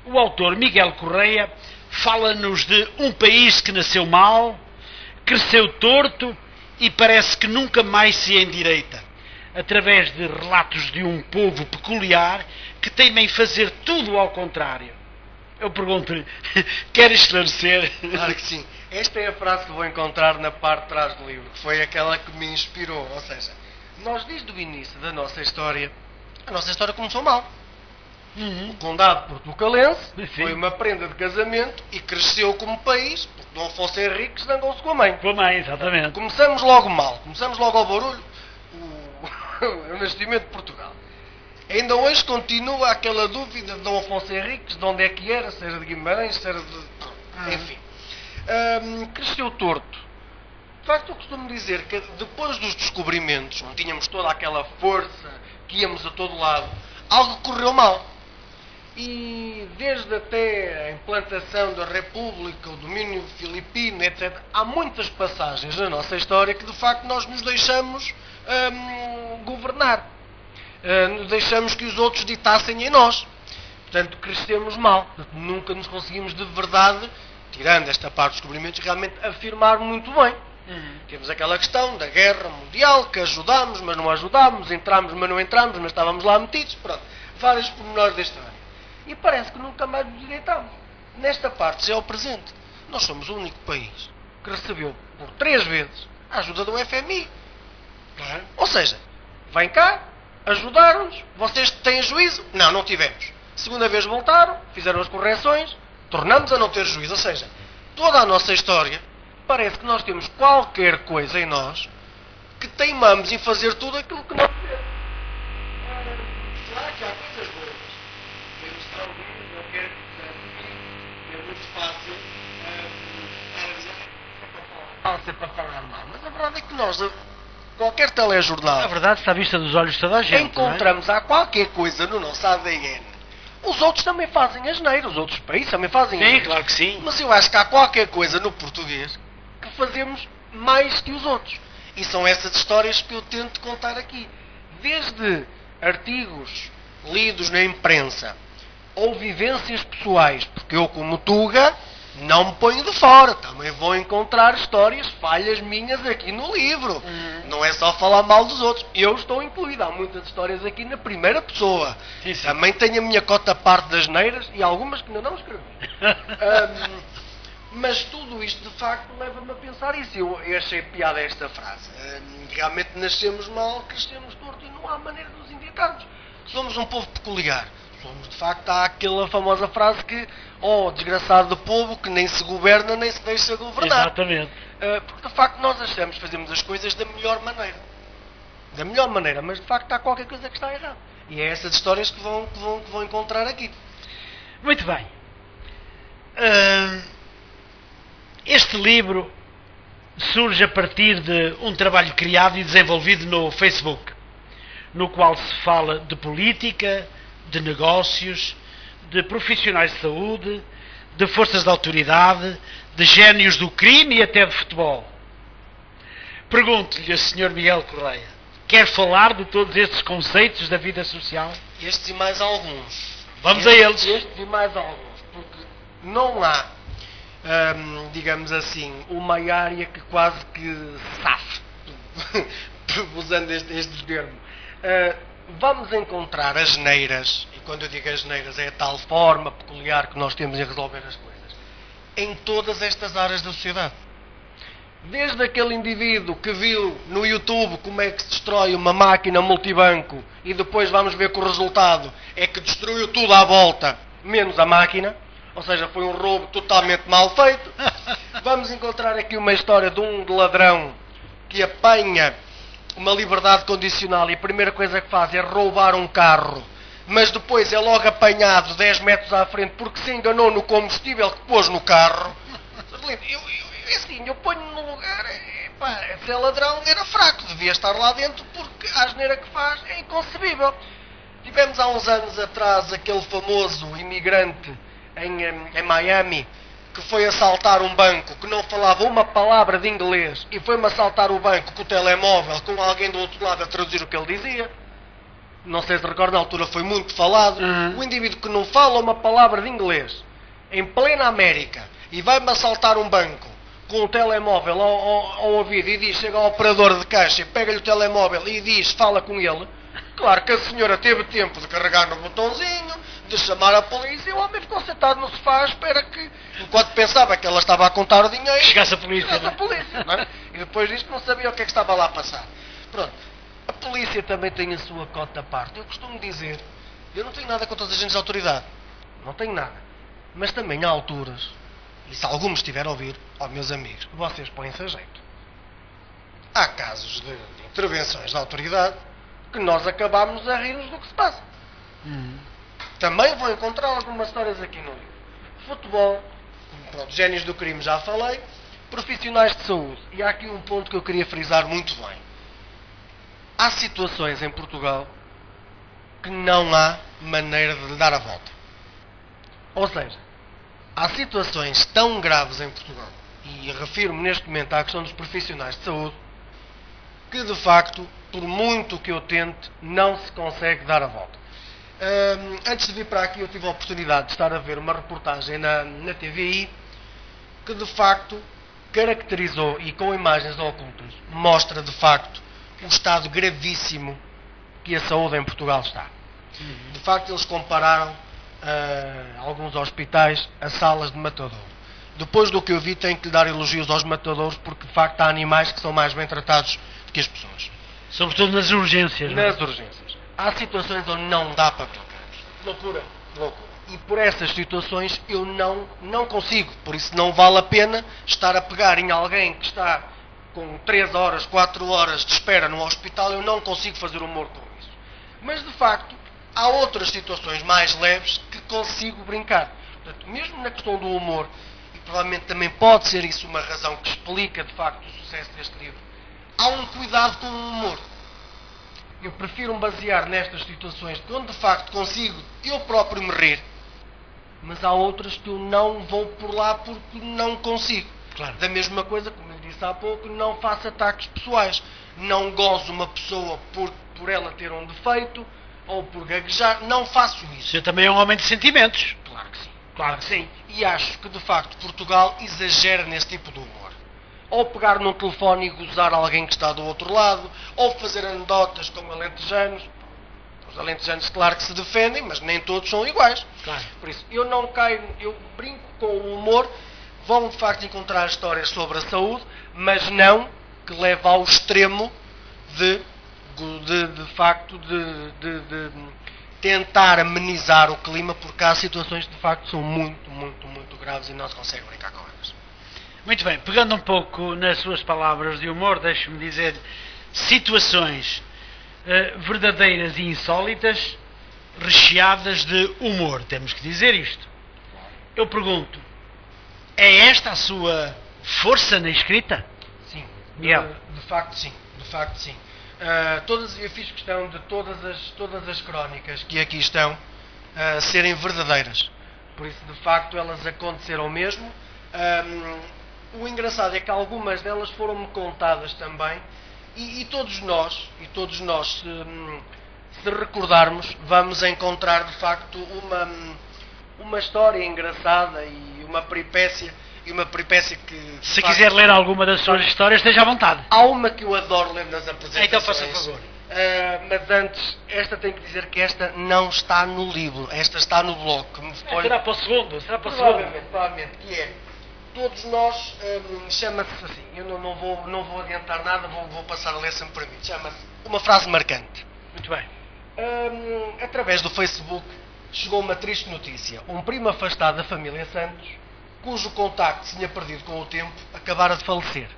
o autor Miguel Correia fala-nos de um país que nasceu mal, cresceu torto e parece que nunca mais se endireita, através de relatos de um povo peculiar que teima em fazer tudo ao contrário. Eu pergunto-lhe, quer esclarecer? Claro que sim. Esta é a frase que vou encontrar na parte de trás do livro, que foi aquela que me inspirou. Ou seja, nós desde o início da nossa história, a nossa história começou mal. O condado portucalense foi uma prenda de casamento e cresceu como país, porque Dom Afonso Henriques zangou-se com a mãe. Com a mãe, exatamente. Começamos logo mal, começamos logo ao barulho, o nascimento de Portugal. Ainda hoje continua aquela dúvida de Dom Afonso Henriques, de onde é que era, se era de Guimarães, se era de... Enfim. Cresceu torto. De facto, eu costumo dizer que depois dos descobrimentos, onde tínhamos toda aquela força, que íamos a todo lado, algo correu mal. E desde até a implantação da República, o domínio filipino, etc., há muitas passagens na nossa história que de facto nós nos deixamos governar. Nos deixamos que os outros ditassem em nós. Portanto, crescemos mal. Nunca nos conseguimos de verdade, tirando esta parte dos descobrimentos, realmente afirmar muito bem. Temos aquela questão da guerra mundial, que ajudámos, mas não ajudámos, entramos, mas não entramos, mas estávamos lá metidos. Pronto, vários pormenores da história. E parece que nunca mais nos direitamos. Nesta parte, já é o presente. Nós somos o único país que recebeu, por 3 vezes, a ajuda do FMI. Ou seja, vem cá, ajudaram-nos, vocês têm juízo? Não, não tivemos. Segunda vez voltaram, fizeram as correções, tornamos a não ter juízo. Ou seja, toda a nossa história, parece que nós temos qualquer coisa em nós que teimamos em fazer tudo aquilo que não queremos. Claro que há coisas boas. Temos talvez, não quero que é muito fácil ser para falar mal. Mas a verdade é que nós, qualquer telejornal, A verdade está à vista dos olhos de toda a gente. encontramos há qualquer coisa no nosso ADN. Os outros também fazem asneira, os outros países também fazem Sim, asneira. claro que sim. Mas eu acho que há qualquer coisa no português que fazemos mais que os outros. E são essas histórias que eu tento contar aqui. Desde artigos lidos na imprensa ou vivências pessoais, porque eu, como Tuga, não me ponho de fora. Também vou encontrar histórias, falhas minhas aqui no livro. Não é só falar mal dos outros. Eu estou incluído. Há muitas histórias aqui na primeira pessoa. Sim, sim. Também tenho a minha cota parte das neiras e algumas que ainda não escrevi. Mas tudo isto, de facto, leva-me a pensar isso. Eu achei piada esta frase. Realmente nascemos mal, crescemos torto e não há maneira de nos indicarmos. Somos um povo peculiar. Somos, de facto, há aquela famosa frase que desgraçado do povo que nem se governa nem se deixa governar. Exatamente. Porque, de facto, nós achamos que fazemos as coisas da melhor maneira. Da melhor maneira, mas, de facto, há qualquer coisa que está errada. E é essas histórias que vão encontrar aqui. Muito bem. Este livro surge a partir de um trabalho criado e desenvolvido no Facebook, no qual se fala de política, de negócios, de profissionais de saúde, de forças de autoridade, de génios do crime e até de futebol. Pergunto-lhe, Sr. Miguel Correia, quer falar de todos estes conceitos da vida social? Estes e mais alguns. Vamos a eles. Estes e mais alguns. Porque não há, digamos assim, uma área que quase que se safe, usando este termo. Vamos encontrar asneiras, e quando eu digo asneiras é a tal forma peculiar que nós temos em resolver as coisas, em todas estas áreas da sociedade. Desde aquele indivíduo que viu no YouTube como é que se destrói uma máquina multibanco e depois vamos ver que o resultado é que destruiu tudo à volta, menos a máquina, ou seja, foi um roubo totalmente mal feito. Vamos encontrar aqui uma história de um ladrão que apanha uma liberdade condicional e a primeira coisa que faz é roubar um carro, mas depois é logo apanhado 10 metros à frente porque se enganou no combustível que pôs no carro. Eu ponho-me no lugar, se é ladrão era fraco, devia estar lá dentro porque a asneira que faz é inconcebível. Tivemos há uns anos atrás aquele famoso imigrante em Miami que foi assaltar um banco, que não falava uma palavra de inglês e foi-me assaltar o banco com o telemóvel, com alguém do outro lado a traduzir o que ele dizia. Não sei se recorda, na altura foi muito falado. O indivíduo que não fala uma palavra de inglês, em plena América, e vai-me assaltar um banco com o telemóvel ao ouvido e diz, chega ao operador de caixa e pega-lhe o telemóvel e diz, fala com ele. Claro que a senhora teve tempo de carregar no botãozinho, de chamar a polícia, e o homem ficou sentado no sofá à espera que, enquanto pensava que ela estava a contar o dinheiro, chegasse a polícia. Não é? E depois disso não sabia o que é que estava lá a passar. Pronto. A polícia também tem a sua cota à parte. Eu costumo dizer, eu não tenho nada contra os agentes de autoridade. Não tenho nada. Mas também há alturas, e se algum me estiver a ouvir, meus amigos, vocês põem-se a jeito. Há casos de intervenções da autoridade que nós acabamos a rir-nos do que se passa. Também vou encontrar algumas histórias aqui no livro. Futebol, pronto, génios do crime já falei. Profissionais de saúde, e há aqui um ponto que eu queria frisar muito bem. Há situações em Portugal que não há maneira de lhe dar a volta. Ou seja, há situações tão graves em Portugal, e refiro-me neste momento à questão dos profissionais de saúde, que de facto, por muito que eu tente, não se consegue dar a volta. Antes de vir para aqui eu tive a oportunidade de estar a ver uma reportagem na TVI que de facto caracterizou, e com imagens ocultas, mostra de facto o estado gravíssimo que a saúde em Portugal está. De facto eles compararam alguns hospitais a salas de matadouro. Depois do que eu vi, tenho que lhe dar elogios aos matadouros, porque de facto há animais que são mais bem tratados do que as pessoas. Sobretudo nas urgências. Nas urgências. Há situações onde não dá para trocar. Loucura. Loucura. E por essas situações eu não consigo. Por isso não vale a pena estar a pegar em alguém que está com 3 horas, 4 horas de espera no hospital. Eu não consigo fazer humor com isso. Mas de facto há outras situações mais leves que consigo brincar. Portanto, mesmo na questão do humor, e provavelmente também pode ser isso uma razão que explica de facto o sucesso deste livro, há um cuidado com o humor. Eu prefiro me basear nestas situações onde de facto consigo eu próprio me rir, mas há outras que eu não vou por lá porque não consigo. Claro. Da mesma coisa, como eu disse há pouco, não faço ataques pessoais. Não gozo uma pessoa por ela ter um defeito ou por gaguejar. Não faço isso. Você também é um homem de sentimentos. Claro que sim. Claro que sim. E acho que de facto Portugal exagera nesse tipo de humor. Ou pegar num telefone e gozar alguém que está do outro lado, ou fazer anedotas com alentejanos. Os alentejanos, claro que se defendem, mas nem todos são iguais. Claro. Por isso, eu não caio, eu brinco com o humor, vão de facto encontrar histórias sobre a saúde, mas não que leve ao extremo de facto, de tentar amenizar o clima, porque há situações que de facto são muito graves e não se consegue brincar com elas. Muito bem, pegando um pouco nas suas palavras de humor, deixe-me dizer situações verdadeiras e insólitas, recheadas de humor, temos que dizer isto. Eu pergunto, é esta a sua força na escrita? Sim, Miguel. de facto sim, de facto sim. Eu fiz questão de todas as crónicas que aqui estão serem verdadeiras. Por isso, de facto, elas aconteceram mesmo. O engraçado é que algumas delas foram-me contadas também, e todos nós, se recordarmos, vamos encontrar de facto uma história engraçada e uma peripécia que... Se quiser ler alguma das suas histórias, esteja à vontade. Há uma que eu adoro ler nas apresentações. Então faça favor. Mas antes, esta tenho que dizer que esta não está no livro, esta está no blog. Será para o segundo, Provavelmente, que é... Todos nós, chama-se assim, eu não vou adiantar nada, vou passar a ler se me permite, chama-se Uma Frase Marcante. Muito bem. Através do Facebook chegou uma triste notícia. Um primo afastado da família Santos, cujo contacto se tinha perdido com o tempo, acabara de falecer.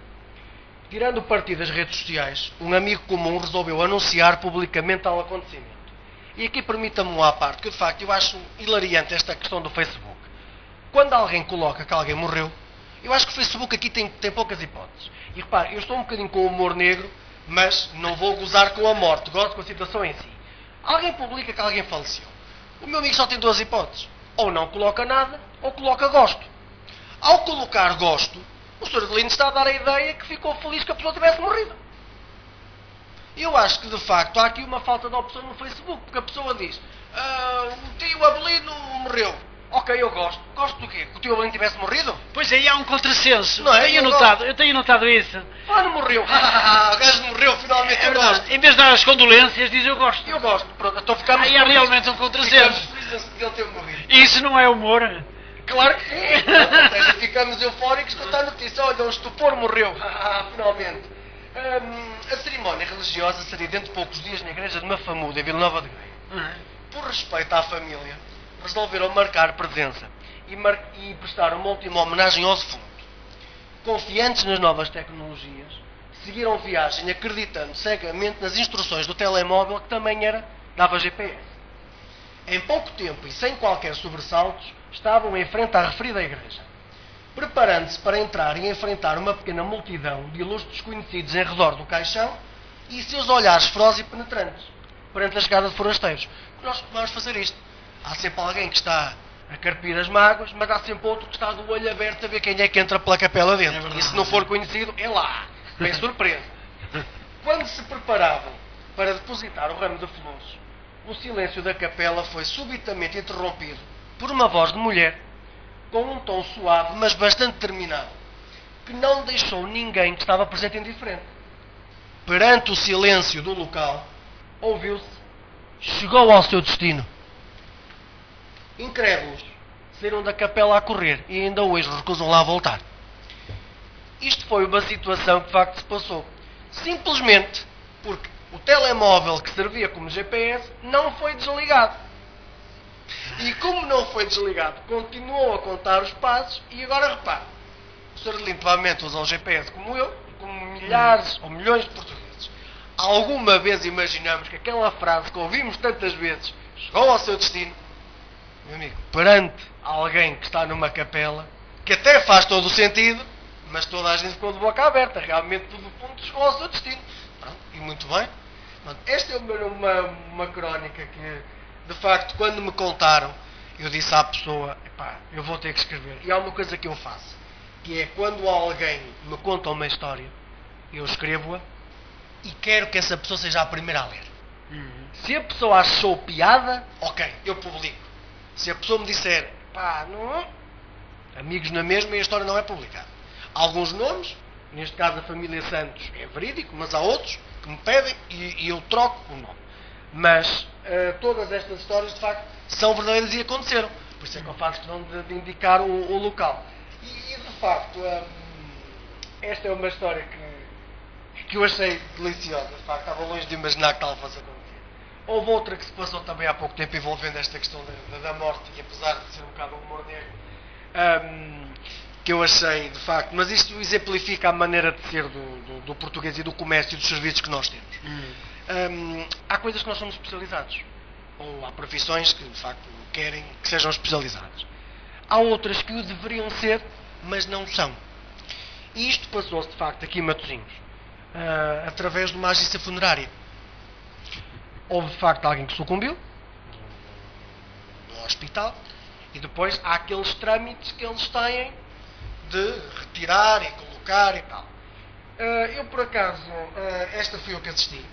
Tirando partido das redes sociais, um amigo comum resolveu anunciar publicamente tal acontecimento. E aqui permita-me um à parte, que de facto eu acho hilariante esta questão do Facebook. Quando alguém coloca que alguém morreu, eu acho que o Facebook aqui tem poucas hipóteses. E repare, eu estou um bocadinho com o humor negro, mas não vou gozar com a morte, gosto com a situação em si. Alguém publica que alguém faleceu. O meu amigo só tem 2 hipóteses. Ou não coloca nada, ou coloca gosto. Ao colocar gosto, o Sr. Adelino está a dar a ideia que ficou feliz que a pessoa tivesse morrido. Eu acho que, de facto, há aqui uma falta de opção no Facebook, porque a pessoa diz o tio Adelino morreu. Ok, eu gosto. Gosto do quê? Que o tio Adelino tivesse morrido? Pois aí há um contrassenso. Não é? Eu tenho notado isso. Não morreu. O gajo morreu, finalmente. É verdade. Em vez de dar as condolências, diz eu gosto. Eu gosto. Pronto, então ficamos... Aí há realmente um contrassenso. Ficamos felizes de ele ter morrido. E isso não é humor? Claro que sim. Ficamos eufóricos com a notícia. Olha, um estupor morreu. Finalmente. A cerimónia religiosa seria dentro de poucos dias na igreja de Mafamuda, em Vila Nova de Gaia. Por respeito à família, resolveram marcar presença e prestar uma última homenagem ao defunto. Confiantes nas novas tecnologias, seguiram viagem acreditando cegamente nas instruções do telemóvel, que também dava GPS. Em pouco tempo e sem qualquer sobressaltos, estavam em frente à referida igreja. preparando-se para entrar e enfrentar uma pequena multidão de ilustres desconhecidos em redor do caixão e seus olhares ferozes e penetrantes perante a chegada de forasteiros. Nós vamos fazer isto. Há sempre alguém que está a carpir as mágoas, mas há sempre outro que está do olho aberto a ver quem é que entra pela capela dentro. E se não for conhecido, é lá. Bem surpresa. Quando se preparavam para depositar o ramo de flores, o silêncio da capela foi subitamente interrompido por uma voz de mulher, com um tom suave, mas bastante determinado, que não deixou ninguém que estava presente indiferente. Perante o silêncio do local, ouviu-se: chegou ao seu destino. Incrédulos, saíram da capela a correr e ainda hoje recusam lá voltar. Isto foi uma situação que de facto se passou. Simplesmente porque o telemóvel que servia como GPS não foi desligado. E como não foi desligado, continuou a contar os passos e agora repare, o Sr. Adelino provavelmente usa o GPS como eu, como milhares ou milhões de portugueses. Alguma vez imaginamos que aquela frase que ouvimos tantas vezes, chegou ao seu destino, meu amigo, perante alguém que está numa capela, que até faz todo o sentido, mas toda a gente ficou de boca aberta, realmente tudo ponto chegou ao seu destino. Pronto, e muito bem. Pronto, esta é uma crónica que, de facto, quando me contaram, eu disse à pessoa, epá, eu vou ter que escrever. E há uma coisa que eu faço, que é quando alguém me conta uma história, eu escrevo-a e quero que essa pessoa seja a primeira a ler. Se a pessoa achou piada, ok, eu publico. Se a pessoa me disser, pá, não, amigos na mesma, e a história não é publicada. Alguns nomes, neste caso a família Santos é verídico, mas há outros que me pedem e eu troco o nome. Mas todas estas histórias, de facto, são verdadeiras e aconteceram. Por isso é que eu faço questão de indicar o local. E de facto, esta é uma história que eu achei deliciosa. De facto, estava longe de imaginar que tal fosse acontecer. Houve outra que se passou também há pouco tempo envolvendo esta questão da morte, e apesar de ser um bocado humor negro, que eu achei, de facto, mas isto exemplifica a maneira de ser do português e do comércio e dos serviços que nós temos. Há coisas que nós somos especializados, ou há profissões que, de facto, querem que sejam especializadas. Há outras que o deveriam ser, mas não são. E isto passou-se, de facto, aqui em Matosinhos, através de uma agência funerária. Houve, de facto, alguém que sucumbiu no hospital, e depois há aqueles trâmites que eles têm de retirar e colocar e tal. Eu, por acaso, esta fui eu que assisti,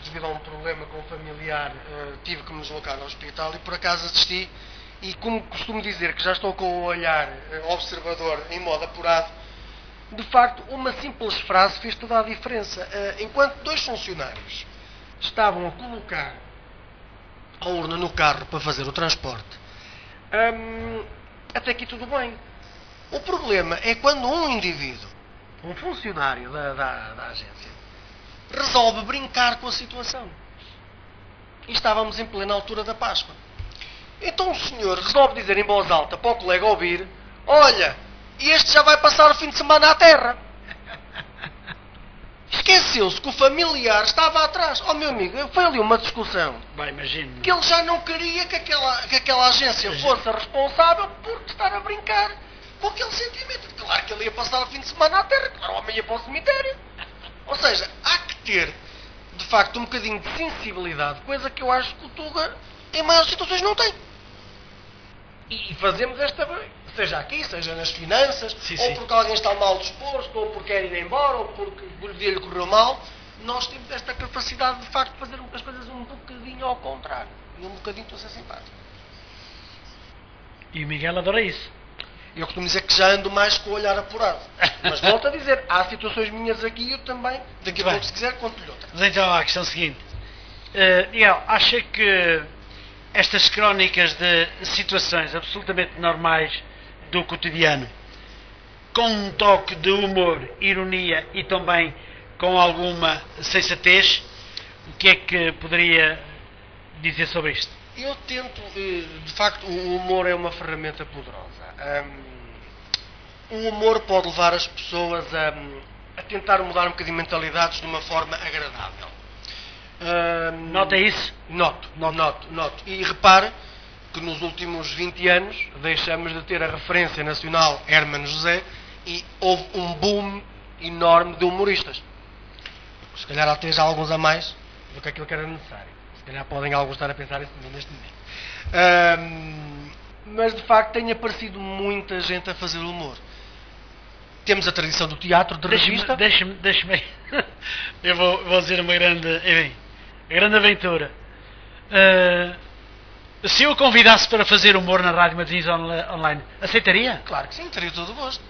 devido a um problema com o familiar, tive que me deslocar ao hospital e, por acaso, assisti, e como costumo dizer que já estou com o olhar observador em modo apurado, de facto, uma simples frase fez toda a diferença. Enquanto dois funcionários estavam a colocar a urna no carro para fazer o transporte, até aqui tudo bem. O problema é quando um indivíduo, um funcionário da agência, resolve brincar com a situação. E estávamos em plena altura da Páscoa. Então o senhor resolve dizer em voz alta para o colega ouvir: olha, este já vai passar o fim de semana à terra. Esqueceu-se que o familiar estava atrás. Oh, meu amigo, foi ali uma discussão. Vai, imagino. Que ele já não queria que aquela agência fosse a responsável por estar a brincar com aquele sentimento. Claro que ele ia passar o fim de semana à terra, claro, o homem ia para o cemitério. Ou seja, há que ter, de facto, um bocadinho de sensibilidade, coisa que eu acho que o Tuga, em maiores situações, não tem. E fazemos esta, seja aqui, seja nas finanças, ou porque alguém está mal disposto, ou porque quer ir embora, ou porque o dia lhe correu mal, nós temos esta capacidade, de facto, de fazer as coisas um bocadinho ao contrário. E um bocadinho estou a ser simpático. E o Miguel adora isso. Eu costumo dizer que já ando mais com o olhar apurado. Mas volto a dizer, há situações minhas aqui e eu também, daqui a pouco, se quiser, conto-lhe outra. Mas então, à questão seguinte. Miguel, acha que estas crónicas de situações absolutamente normais do cotidiano, com um toque de humor, ironia e também com alguma sensatez, o que é que poderia dizer sobre isto? Eu tento, de facto, o humor é uma ferramenta poderosa. O humor pode levar as pessoas a tentar mudar um bocadinho mentalidades de uma forma agradável. Nota isso? Noto. E repare que nos últimos 20 anos deixamos de ter a referência nacional Hermano José e houve um boom enorme de humoristas. Se calhar até já alguns a mais do que aquilo que era necessário. Se calhar podem alguns estar a pensar isso neste momento. Mas de facto tem aparecido muita gente a fazer humor. Temos a tradição do teatro, de revista. Deixa-me. Eu vou dizer uma grande aventura. Se eu o convidasse para fazer humor na Rádio Matosinhos Online, aceitaria? Claro que sim, teria todo o gosto.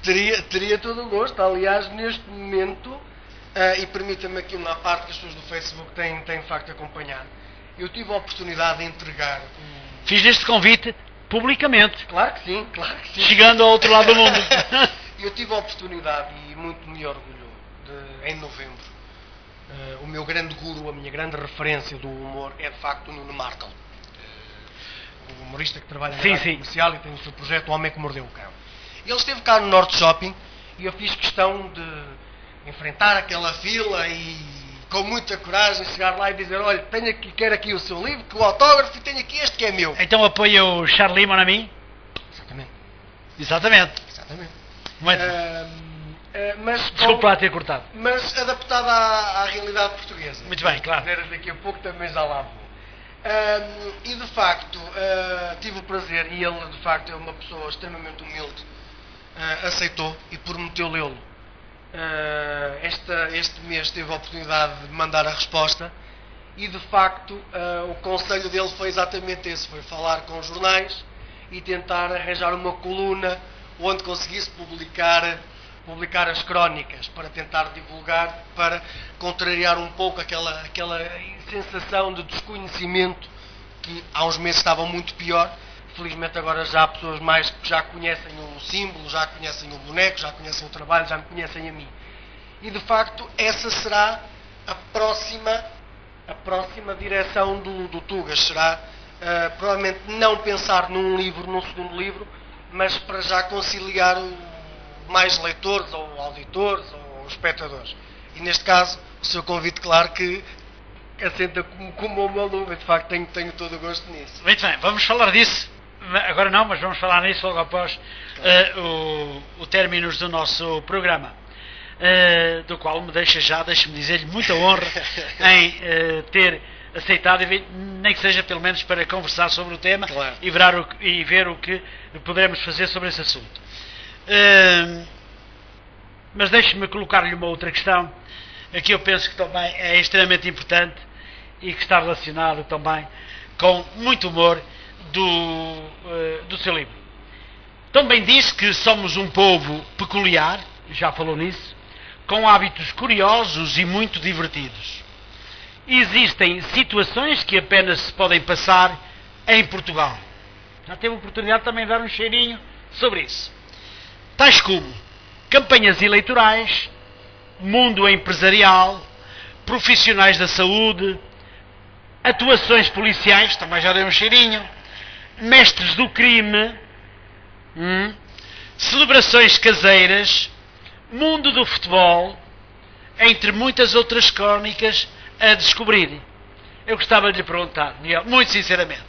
Teria todo o gosto. Aliás, neste momento, e permita-me aqui uma parte que as pessoas do Facebook têm de facto acompanhado, eu tive a oportunidade de entregar... Fiz este convite publicamente. Claro que sim, claro que sim. Chegando ao outro lado do mundo. Eu tive a oportunidade, e muito me orgulho, em novembro, o meu grande guru, a minha grande referência do humor é de facto o Nuno Markle. O humorista que trabalha na rádio comercial e tem o seu projeto O Homem que Mordeu o Cão. Ele esteve cá no Norte Shopping e eu fiz questão de enfrentar aquela fila e com muita coragem chegar lá e dizer: olha, quero aqui o seu livro, que o autógrafo, e tenho aqui este que é meu. Então apoia o Charlie Mon Ami? Exatamente. Muito desculpa lá ter cortado. Mas adaptado à realidade portuguesa. Muito bem, claro. Daqui a pouco também já lá vou. E de facto, tive o prazer, e ele de facto é uma pessoa extremamente humilde, aceitou e prometeu lê-lo. Este mês teve a oportunidade de mandar a resposta e de facto o conselho dele foi exatamente esse, foi falar com os jornais e tentar arranjar uma coluna onde conseguisse publicar as crónicas, para tentar divulgar, para contrariar um pouco aquela sensação de desconhecimento que há uns meses estava muito pior. Felizmente agora já há pessoas mais que já conhecem o símbolo, já conhecem o boneco, já conhecem o trabalho, já me conhecem a mim. E de facto essa será a próxima direção do Tugas. Será provavelmente não pensar num segundo livro, mas para já conciliar mais leitores, ou auditores, ou espectadores. E neste caso, o seu convite, claro que assenta como uma luva. De facto tenho todo o gosto nisso. Muito bem, vamos falar disso. Agora não, mas vamos falar nisso logo após o término do nosso programa, do qual deixe-me dizer-lhe muita honra em ter aceitado, nem que seja pelo menos para conversar sobre o tema. Claro. e ver o que poderemos fazer sobre esse assunto. Mas deixe-me colocar-lhe uma outra questão, que eu penso que também é extremamente importante e que está relacionado também com muito humor do seu livro. Também disse que somos um povo peculiar, já falou nisso, com hábitos curiosos e muito divertidos. Existem situações que apenas se podem passar em Portugal. Já teve a oportunidade também de dar um cheirinho sobre isso. Tais como campanhas eleitorais, mundo empresarial, profissionais da saúde, atuações policiais, também já dei um cheirinho, mestres do crime, celebrações caseiras, mundo do futebol, entre muitas outras crónicas a descobrir. Eu gostava de lhe perguntar, Miguel, muito sinceramente,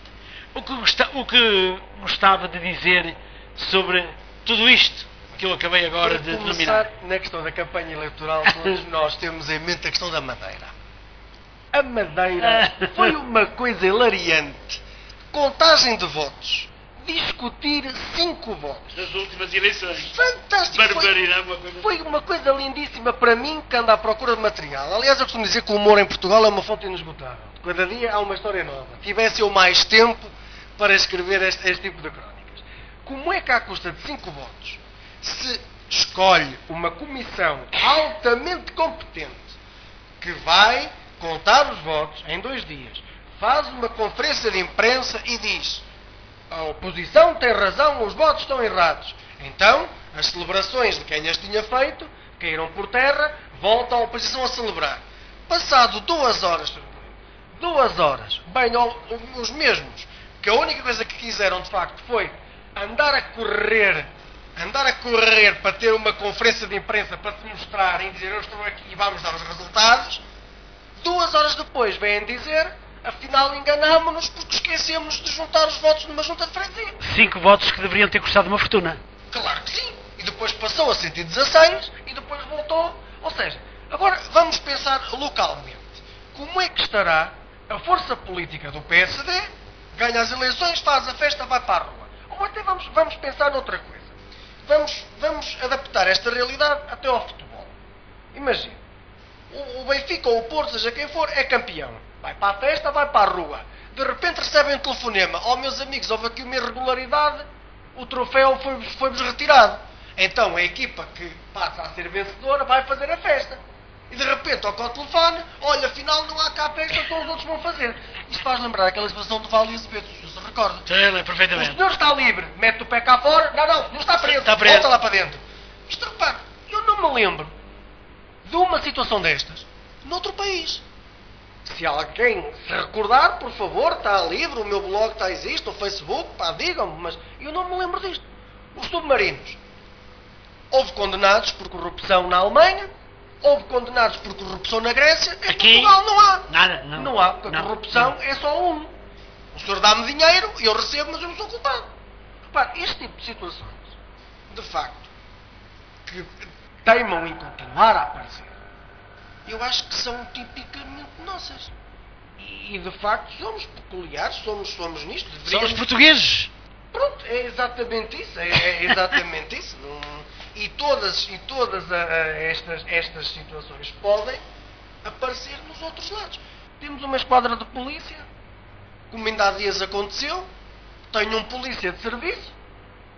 o que gostava de dizer sobre tudo isto que eu acabei agora de denominar? Na questão da campanha eleitoral, todos nós temos em mente a questão da Madeira. A Madeira foi uma coisa hilariante. Contagem de votos. Discutir 5 votos. Das últimas eleições. Fantástico. Foi uma coisa lindíssima para mim que anda à procura de material. Aliás, eu costumo dizer que o humor em Portugal é uma fonte inesgotável. Cada dia há uma história nova. Tivesse eu mais tempo para escrever este tipo de crónicas. Como é que à custa de 5 votos se escolhe uma comissão altamente competente que vai contar os votos em 2 dias, faz uma conferência de imprensa e diz: a oposição tem razão, os votos estão errados. Então, as celebrações de quem as tinha feito caíram por terra, volta a oposição a celebrar. Passado 2 horas, bem, os mesmos, que a única coisa que quiseram de facto foi andar a correr para ter uma conferência de imprensa para se mostrarem e dizer: eu estou aqui e vamos dar os resultados. 2 horas depois vêm dizer: Afinal enganámonos porque esquecemos de juntar os votos numa junta de freguesia. 5 votos que deveriam ter custado uma fortuna. Claro que sim. E depois passou a 116 e depois voltou. Ou seja, agora vamos pensar localmente. Como é que estará a força política do PSD, ganha as eleições, faz a festa, vai para a rua? Ou até vamos pensar noutra coisa. Vamos adaptar esta realidade até ao futebol. Imagina, o Benfica ou o Porto, seja quem for, é campeão. Vai para a festa, vai para a rua. De repente recebem um telefonema. Oh, meus amigos, houve aqui uma irregularidade, o troféu foi-vos retirado. Então a equipa que passa a ser vencedora vai fazer a festa. E de repente toca ao telefone, olha, afinal não há cá festa, então os outros vão fazer. Isto faz lembrar aquela situação do Vale e Azevedo, se se recorda. Sim, perfeitamente. O senhor está livre, mete o pé cá fora, não está preso, Está preso. Volta lá para dentro. Isto, repare, eu não me lembro de uma situação destas noutro país. Se alguém se recordar, por favor, está livre, o meu blog existe, o Facebook, pá, digam-me, mas eu não me lembro disto. Os submarinos. Houve condenados por corrupção na Alemanha, houve condenados por corrupção na Grécia, em Aqui, Portugal não há. Nada, não. Não há, porque a Não, corrupção não. é só um. O senhor dá-me dinheiro, eu recebo, mas eu não sou culpado. Repare, este tipo de situações, de facto, que teimam em continuar a aparecer, eu acho que são tipicamente nossas. E de facto somos peculiares, somos nisto. São os portugueses. Pronto, é exatamente isso. É exatamente isso. E todas estas situações podem aparecer nos outros lados. Temos uma esquadra de polícia, como ainda há dias aconteceu, tem um polícia de serviço,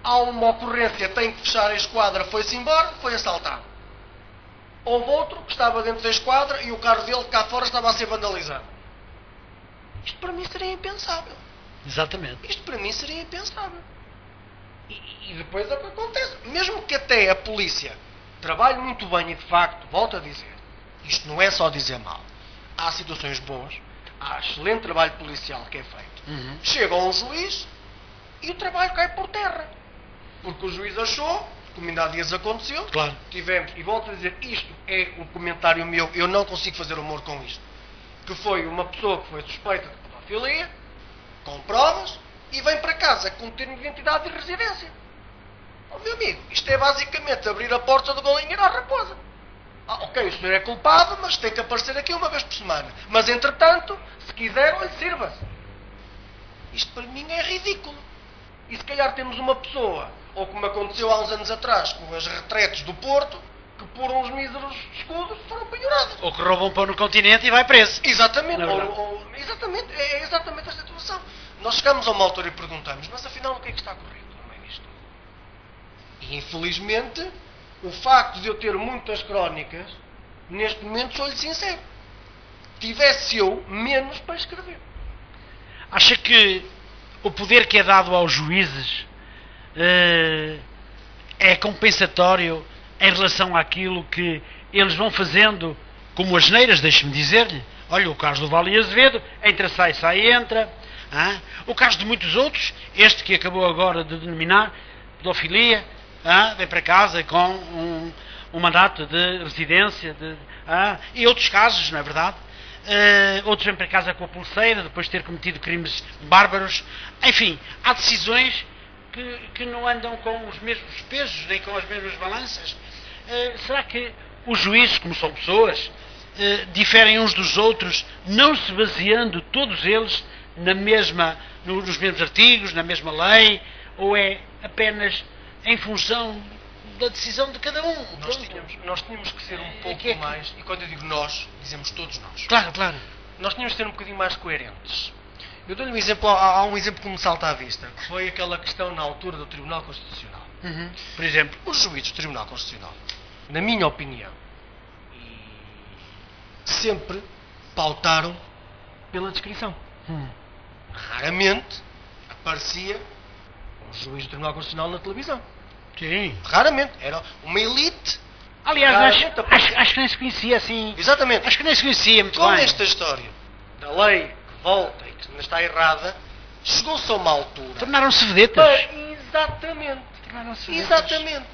há uma ocorrência, tem que fechar a esquadra, foi-se embora, foi assaltado. Houve outro que estava dentro da esquadra e o carro dele cá fora estava a ser vandalizado. Isto para mim seria impensável. Exatamente. Isto para mim seria impensável. E depois é o que acontece. Mesmo que até a polícia trabalhe muito bem e de facto, volto a dizer, isto não é só dizer mal. Há situações boas, há excelente trabalho policial que é feito. Chega um juiz e o trabalho cai por terra. Porque o juiz achou, como ainda há dias aconteceu, Claro. tivemos, e volto a dizer, isto é um comentário meu, eu não consigo fazer humor com isto, que foi uma pessoa que foi suspeita de pedofilia, com provas, e vem para casa com termo de identidade e residência. Oh, meu amigo, isto é basicamente abrir a porta do galinheiro à raposa. Ok, o senhor é culpado, mas tem que aparecer aqui uma vez por semana. Mas, entretanto, se quiser, olhe, sirva-se. Isto para mim é ridículo. E se calhar temos uma pessoa, ou como aconteceu há uns anos atrás, com as retretes do Porto, que por uns míseros escudos foram penhorados. Ou que roubam pão no continente e vai preso. Exatamente, Não é verdade? exatamente, é exatamente esta situação. Nós chegamos a uma altura e perguntamos, mas afinal o que é que está correto no meio disto? E infelizmente, o facto de eu ter muitas crónicas, neste momento sou-lhe sincero, tivesse eu menos para escrever. Acha que o poder que é dado aos juízes é compensatório em relação àquilo que eles vão fazendo, como as neiras, deixe-me dizer-lhe? Olha, o caso do Vale e Azevedo, entra, sai, entra. O caso de muitos outros, este que acabou agora de denominar pedofilia, vem para casa com um mandato de residência, e outros casos, não é verdade? Outros vêm para casa com a pulseira, depois de ter cometido crimes bárbaros. Enfim, há decisões que não andam com os mesmos pesos, nem com as mesmas balanças. Será que os juízes, como são pessoas, diferem uns dos outros, não se baseando todos eles nos mesmos artigos, na mesma lei, ou é apenas em função da decisão de cada um? Nós tínhamos que ser um pouco mais, e quando eu digo nós, dizemos todos nós. Claro, claro. Nós tínhamos que ser um bocadinho mais coerentes. Eu dou-lhe um exemplo, há um exemplo que me salta à vista, que foi aquela questão na altura do Tribunal Constitucional. Por exemplo, Os juízes do Tribunal Constitucional, na minha opinião, sempre pautaram pela descrição. Raramente aparecia um juiz do Tribunal Constitucional na televisão. sim. Raramente. Era uma elite. Aliás, raramente acho que nem se conhecia assim. Exatamente. Acho que nem se conhecia muito Com bem. esta história da lei que volta e que ainda está errada, chegou-se a uma altura. Tornaram-se vedetas. Exatamente. Tornaram-se vedetas. Exatamente.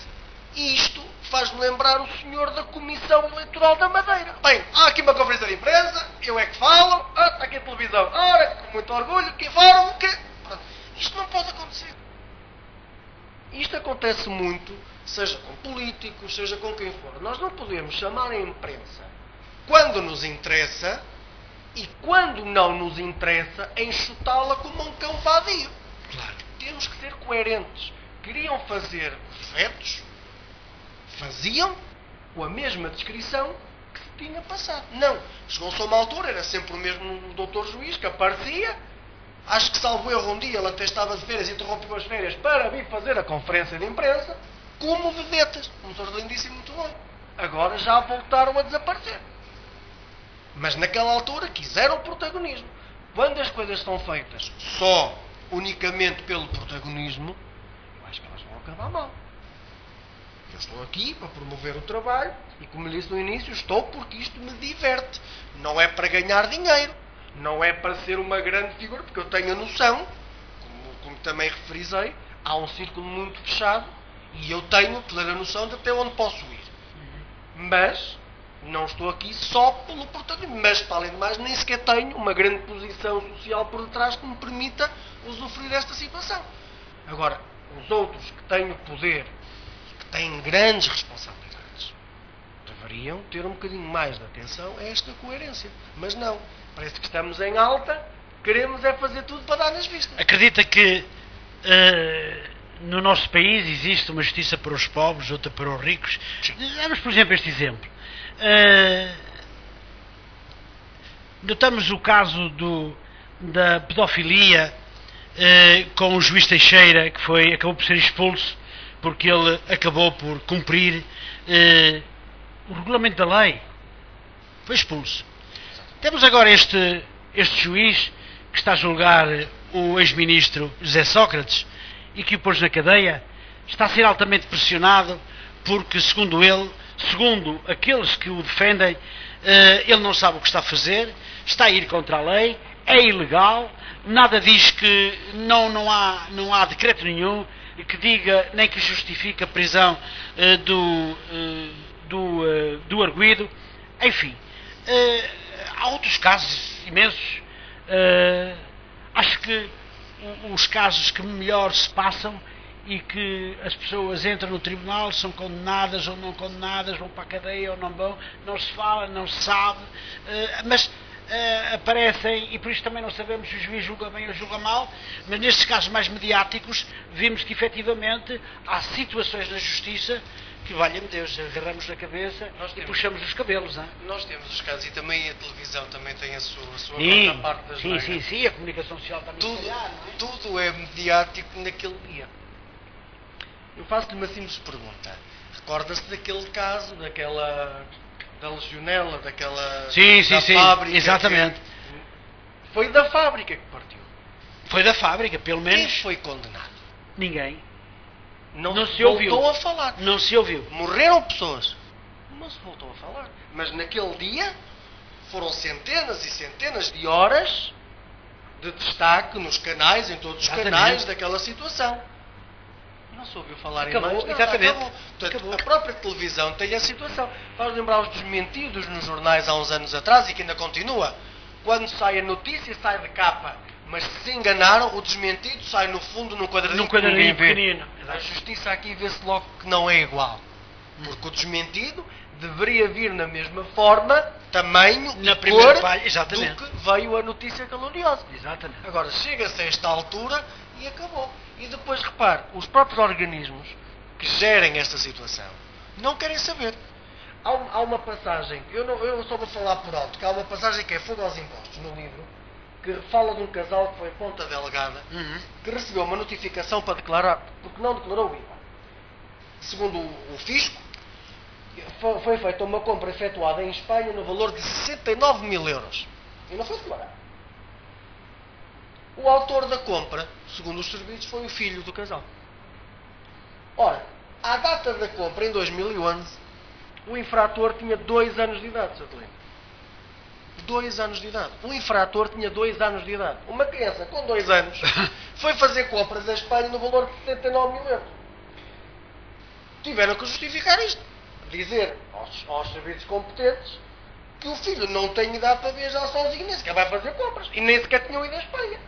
E isto faz-me lembrar o senhor da Comissão Eleitoral da Madeira. Bem, há aqui uma conferência de imprensa, eu é que falo, está aqui a televisão, ora, com muito orgulho, que informam que... Pronto. Isto não pode acontecer. Isto acontece muito, seja com políticos, seja com quem for. Nós não podemos chamar a imprensa quando nos interessa e quando não nos interessa enxutá-la como um cão vadio. Claro. Temos que ser coerentes. Queriam fazer os vetos, faziam com a mesma descrição que se tinha passado. Não. Chegou-se a uma altura, era sempre o mesmo doutor juiz que aparecia. Acho que, salvo erro, um dia ele até estava de férias, interrompeu as férias para vir fazer a conferência de imprensa, como vedetas. Um doutor lindíssimo, muito bom. Agora já voltaram a desaparecer. Mas naquela altura quiseram protagonismo. Quando as coisas são feitas só, unicamente pelo protagonismo, eu acho que elas vão acabar mal. Eu estou aqui para promover o trabalho e, como lhe disse no início, estou porque isto me diverte. Não é para ganhar dinheiro. Não é para ser uma grande figura, porque eu tenho a noção, como também referizei, há um círculo muito fechado e eu tenho plena noção de até onde posso ir. Mas não estou aqui só pelo protagonismo. Mas, para além de mais, nem sequer tenho uma grande posição social por detrás que me permita usufruir desta situação. Agora, os outros que têm o poder, que têm grandes responsabilidades, deveriam ter um bocadinho mais de atenção a esta coerência. Mas não. Parece que estamos em alta, queremos é fazer tudo para dar nas vistas. Acredita que no nosso país existe uma justiça para os pobres, outra para os ricos? Damos, por exemplo, este exemplo. Notamos o caso da pedofilia com o juiz Teixeira, que acabou por ser expulso porque ele acabou por cumprir o regulamento da lei. Foi expulso. Temos agora este juiz que está a julgar o ex-ministro José Sócrates e que o pôs na cadeia. Está a ser altamente pressionado porque, segundo ele, segundo aqueles que o defendem, ele não sabe o que está a fazer, está a ir contra a lei, é ilegal, nada diz que não há decreto nenhum que diga nem que justifique a prisão do arguido. Enfim, há outros casos imensos. Acho que os casos que melhor se passam e que as pessoas entram no tribunal, são condenadas ou não condenadas, vão para a cadeia ou não vão, não se fala, não se sabe, mas aparecem, e por isso também não sabemos se o juiz julga bem ou julga mal, mas nestes casos mais mediáticos vimos que efetivamente há situações na justiça que, valha-me Deus, agarramos na cabeça e puxamos os cabelos. Não? Nós temos os casos, e também a televisão também tem a sua parte das sim, a comunicação social também. Tudo é mediático naquele dia. Eu faço-lhe uma simples pergunta. Recorda-se daquele caso, da legionela, da fábrica? Exatamente. Foi da fábrica que partiu. Foi da fábrica, pelo menos. Quem foi condenado? Ninguém. Não se ouviu. Voltou a falar. Não se ouviu. Morreram pessoas. Não se voltou a falar. Mas naquele dia foram centenas e centenas de horas de destaque nos canais, em todos os canais daquela situação. Não se ouviu falar em mais nada. Exatamente. Portanto, a própria televisão tem a situação. Faz lembrar os desmentidos nos jornais há uns anos atrás e que ainda continua. Quando sai a notícia, sai de capa. Mas se enganaram, o desmentido sai no fundo num quadradinho pequenino. A justiça aqui vê-se logo que não é igual. Porque o desmentido deveria vir na mesma forma, tamanho e cor do que veio a notícia caluniosa. Exatamente. Agora, chega-se a esta altura e acabou. E depois, repare, os próprios organismos que gerem esta situação não querem saber. Há uma passagem, eu só vou falar por alto, que há uma passagem que é Fogo aos Impostos no livro, que fala de um casal que foi Ponta Delgada, que recebeu uma notificação para declarar, porque não declarou o IVA. Segundo o fisco, foi feita uma compra efetuada em Espanha no valor de 69 mil euros. E não foi declarado. O autor da compra, segundo os serviços, foi o filho do casal. Ora, à data da compra, em 2011, o infrator tinha 2 anos de idade, Sr. Cliente. 2 anos de idade. O infrator tinha 2 anos de idade. Uma criança com 2 anos foi fazer compras em Espanha no valor de 69 mil euros. tiveram que justificar isto. Dizer aos serviços competentes que o filho não tem idade para viajar sozinho, nem sequer vai fazer compras. E nem sequer tinham ido à Espanha.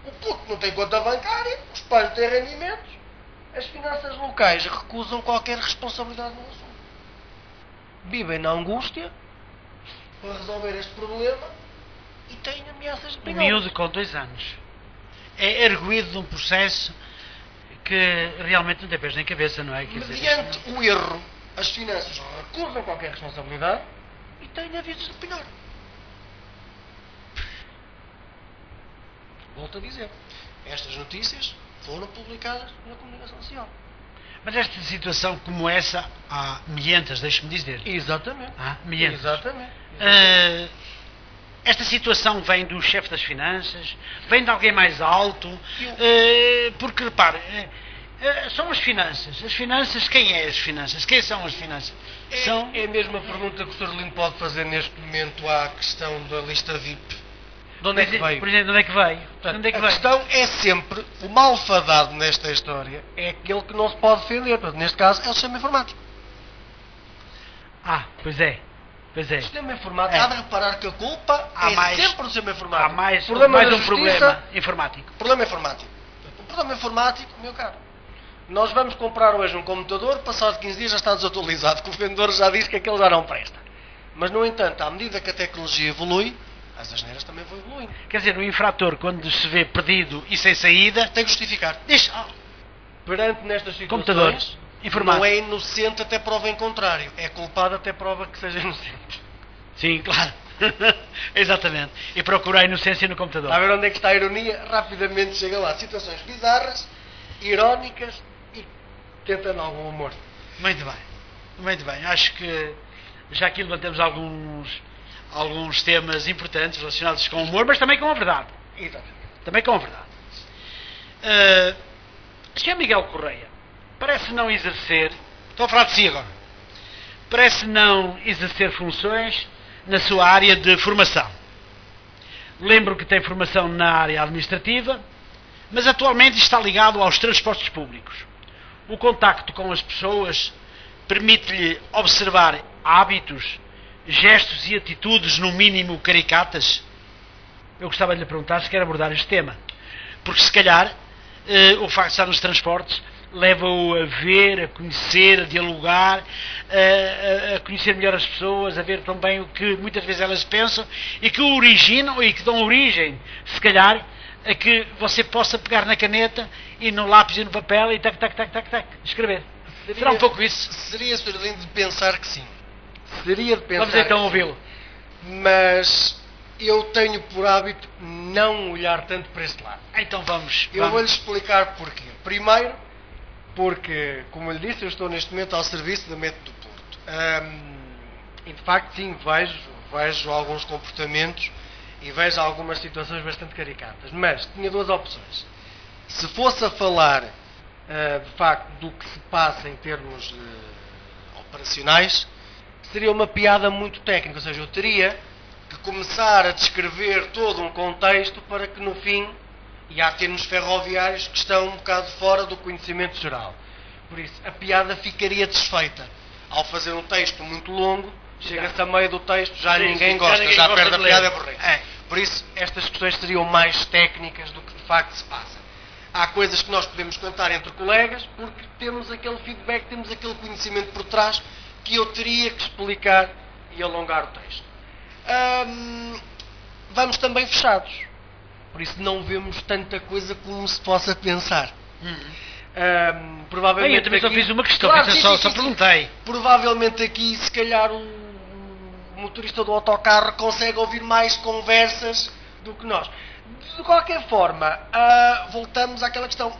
O puto não tem conta bancária, os pais não têm rendimentos. As finanças locais recusam qualquer responsabilidade no assunto. Vivem na angústia para resolver este problema e têm ameaças de O prisão. miúdo com 2 anos é erguido de um processo que realmente não tem pés nem cabeça, não é? Quer dizer, Mediante o erro, as finanças recusam qualquer responsabilidade e têm avisos de penhora. Volto a dizer, estas notícias foram publicadas na comunicação social. Mas esta situação como essa há milhentas, deixe-me dizer. Exatamente. Milhentas. Exatamente. Esta situação vem do chefe das finanças, vem de alguém mais alto, porque repare, são as finanças. As finanças, quem é as finanças? Quem são as finanças? É a mesma pergunta que o Sr. Lino pode fazer neste momento à questão da lista VIP. De onde é que veio? Por exemplo, de onde é que veio? Portanto, a questão é sempre, o malfadado nesta história é aquele que não se pode defender. Portanto, neste caso é o sistema informático. Pois é. O sistema informático, há de reparar que a culpa sempre o sistema informático. Há mais problema um problema informático. Problema informático. O problema informático, meu caro, nós vamos comprar hoje um computador, passado 15 dias já está desatualizado, que o vendedor já disse que aquele já não presta. Mas, no entanto, à medida que a tecnologia evolui, as asneiras também vão evoluindo. Quer dizer, o infrator, quando se vê perdido e sem saída, tem que justificar. Perante nestas situações, computador informático. Não é inocente até prova em contrário. É culpado até prova que seja inocente. Sim, claro. Exatamente. E procura a inocência no computador. A ver onde é que está a ironia? Rapidamente chega lá. Situações bizarras, irónicas e tentando algum humor. Muito bem. Muito bem. Acho que já aqui levantamos alguns temas importantes relacionados com o humor, mas também com a verdade. Exatamente. Também com a verdade. Sr. Miguel Correia parece não exercer, estou a falar de si agora, parece não exercer funções na sua área de formação. Lembro que tem formação na área administrativa, mas atualmente está ligado aos transportes públicos. O contacto com as pessoas permite-lhe observar hábitos, gestos e atitudes, no mínimo caricatas? Eu gostava de lhe perguntar se quer abordar este tema. Porque se calhar o facto de estar nos transportes leva-o a ver, a conhecer, a dialogar, a conhecer melhor as pessoas, a ver também o que muitas vezes elas pensam e que o originam e que dão origem, se calhar, a que você possa pegar na caneta e no lápis e no papel e tac, escrever. Será um pouco isso? Seria, Sr. Lino, de pensar que sim. Seria de pensar. Vamos então ouvi-lo. Mas eu tenho por hábito não olhar tanto para este lado. Então vamos. Eu vou-lhe explicar porquê. Primeiro, porque, como eu lhe disse, eu estou neste momento ao serviço da Método do Porto. E de facto, sim, vejo alguns comportamentos e vejo algumas situações bastante caricatas. Mas tinha duas opções. Se fosse a falar, de facto, do que se passa em termos operacionais, seria uma piada muito técnica. Ou seja, eu teria que começar a descrever todo um contexto para que, no fim, e há termos ferroviários que estão um bocado fora do conhecimento geral. Por isso, a piada ficaria desfeita. Ao fazer um texto muito longo, chega-se a meio do texto, já ninguém gosta, já perde a piada por aí. Por isso, estas questões seriam mais técnicas do que de facto se passa. Há coisas que nós podemos contar entre colegas, porque temos aquele feedback, temos aquele conhecimento por trás, que eu teria que explicar e alongar o texto. Vamos também fechados. Por isso não vemos tanta coisa como se possa pensar. Provavelmente eu também aqui, só fiz uma questão, claro, só perguntei. Provavelmente aqui, se calhar, o motorista do autocarro consegue ouvir mais conversas do que nós. De qualquer forma, voltamos àquela questão.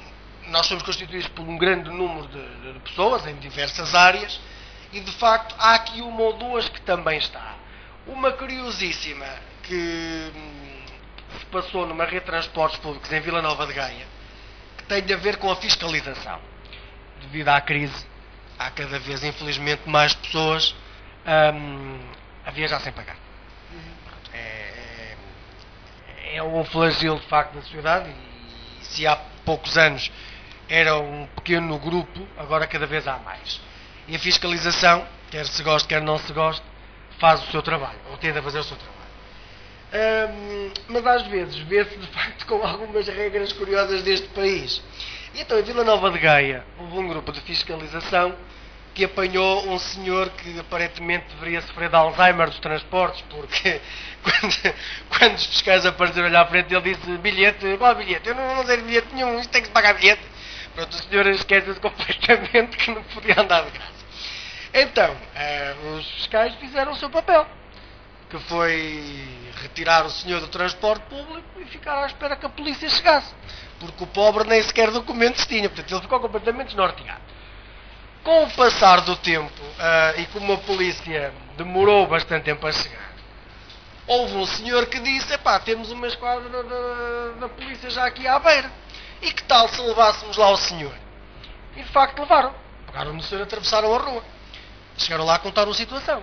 Nós somos constituídos por um grande número de pessoas em diversas áreas e, de facto, há aqui uma ou duas que também está. Uma curiosíssima que se passou numa rede de transportes públicos em Vila Nova de Gaia, que tem a ver com a fiscalização. Devido à crise, há cada vez, infelizmente, mais pessoas a viajar sem pagar. É um flagelo, de facto, da sociedade, e se há poucos anos era um pequeno grupo, agora cada vez há mais. E a fiscalização, quer se goste, quer não se goste, faz o seu trabalho, ou tenta fazer o seu trabalho. Mas às vezes vê-se de facto com algumas regras curiosas deste país. E então em Vila Nova de Gaia houve um grupo de fiscalização que apanhou um senhor que aparentemente deveria sofrer de Alzheimer dos transportes, porque quando os fiscais apareceram olhar à frente ele disse: bilhete, qual bilhete? Eu não sei de bilhete nenhum, isto tem que se pagar bilhete. Pronto, o senhor esquece-se completamente que não podia andar de casa. Então, os fiscais fizeram o seu papel, que foi retirar o senhor do transporte público e ficar à espera que a polícia chegasse, porque o pobre nem sequer documentos tinha, portanto ele ficou completamente desnorteado. Com o passar do tempo, e como a polícia demorou bastante tempo a chegar, houve um senhor que disse: epá, temos uma esquadra da polícia já aqui à beira, e que tal se levássemos lá o senhor? E de facto levaram, pegaram no senhor e atravessaram a rua. Chegaram lá a contar a situação.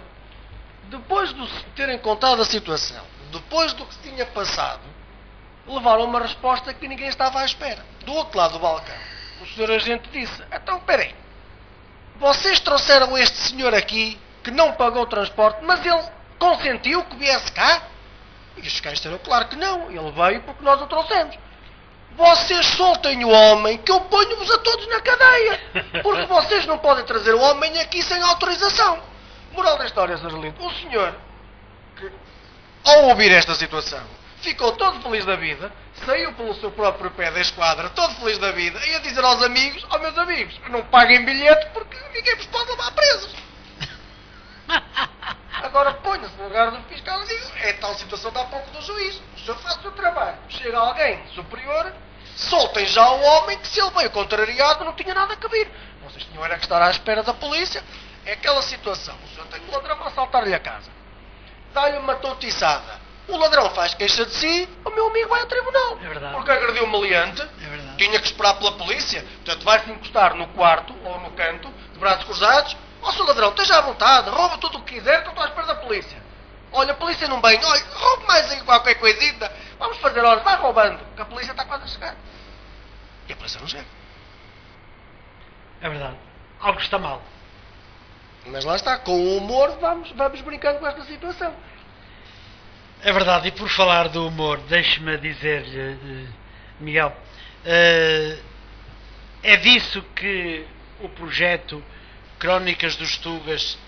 Depois de terem contado a situação, depois do que se tinha passado, levaram uma resposta que ninguém estava à espera. Do outro lado do balcão, o senhor agente disse: então, peraí, vocês trouxeram este senhor aqui, que não pagou o transporte, mas ele consentiu que viesse cá? E os fiscais disseram: claro que não, ele veio porque nós o trouxemos. Vocês soltem o homem, que eu ponho-vos a todos na cadeia, porque vocês não podem trazer o homem aqui sem autorização. Moral da história, Sr. Lindo, o senhor, que, ao ouvir esta situação, ficou todo feliz da vida, saiu pelo seu próprio pé da esquadra, todo feliz da vida, e a dizer aos amigos: ó meus amigos, não paguem bilhete porque ninguém vos pode levar presos. Agora ponha-se no lugar do fiscal e diz: é tal situação dá pouco do juiz, o senhor faz o seu trabalho, chega alguém superior, soltem já o homem que, se ele veio contrariado, não tinha nada a vir. Vocês tinham era que estar à espera da polícia. É aquela situação: o senhor tem um ladrão a assaltar-lhe a casa, dá-lhe uma toutiçada, o ladrão faz queixa de si, o meu amigo vai ao tribunal. É verdade. Porque agrediu o meliante, tinha que esperar pela polícia, portanto vai-se encostar no quarto ou no canto, de braços cruzados: ó, seu ladrão, esteja à vontade, rouba tudo o que quiser, que eu estou à espera da polícia. Olha, a polícia não vem, olha, roube mais aí qualquer coisita, vamos fazer horas, vai roubando, que a polícia está quase a chegar. E a polícia não chega. É verdade. Algo está mal. Mas lá está, com o humor vamos brincando com esta situação. É verdade, e por falar do humor, deixe-me dizer-lhe, Miguel, é disso que o projeto Crónicas dos Tugas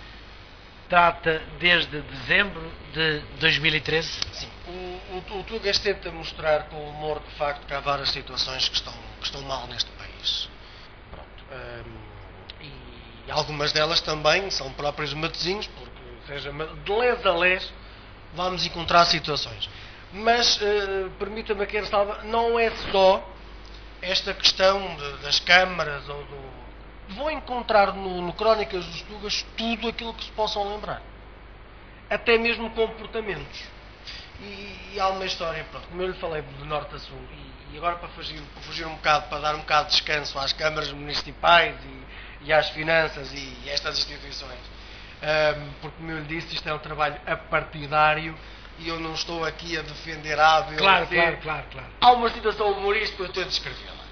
trata desde dezembro de 2013? Sim, o Tugas tenta mostrar com o humor, de facto, que há várias situações que estão mal neste país. Pronto. E algumas delas também são próprias de Matosinhos, porque, seja, de les a les, vamos encontrar situações. Mas, permita-me aqui ressalvar, não é só esta questão das câmaras ou do... Vou encontrar no Crónicas dos Tugas tudo aquilo que se possam lembrar. Até mesmo comportamentos. E há uma história, pronto, como eu lhe falei, de norte a sul, e agora para fugir um bocado, para dar um bocado de descanso às câmaras municipais e às finanças e estas instituições, porque, como eu lhe disse, isto é um trabalho apartidário e eu não estou aqui a defender A, B ou C. Claro. Há uma situação humorística que eu estou a descrevê-la.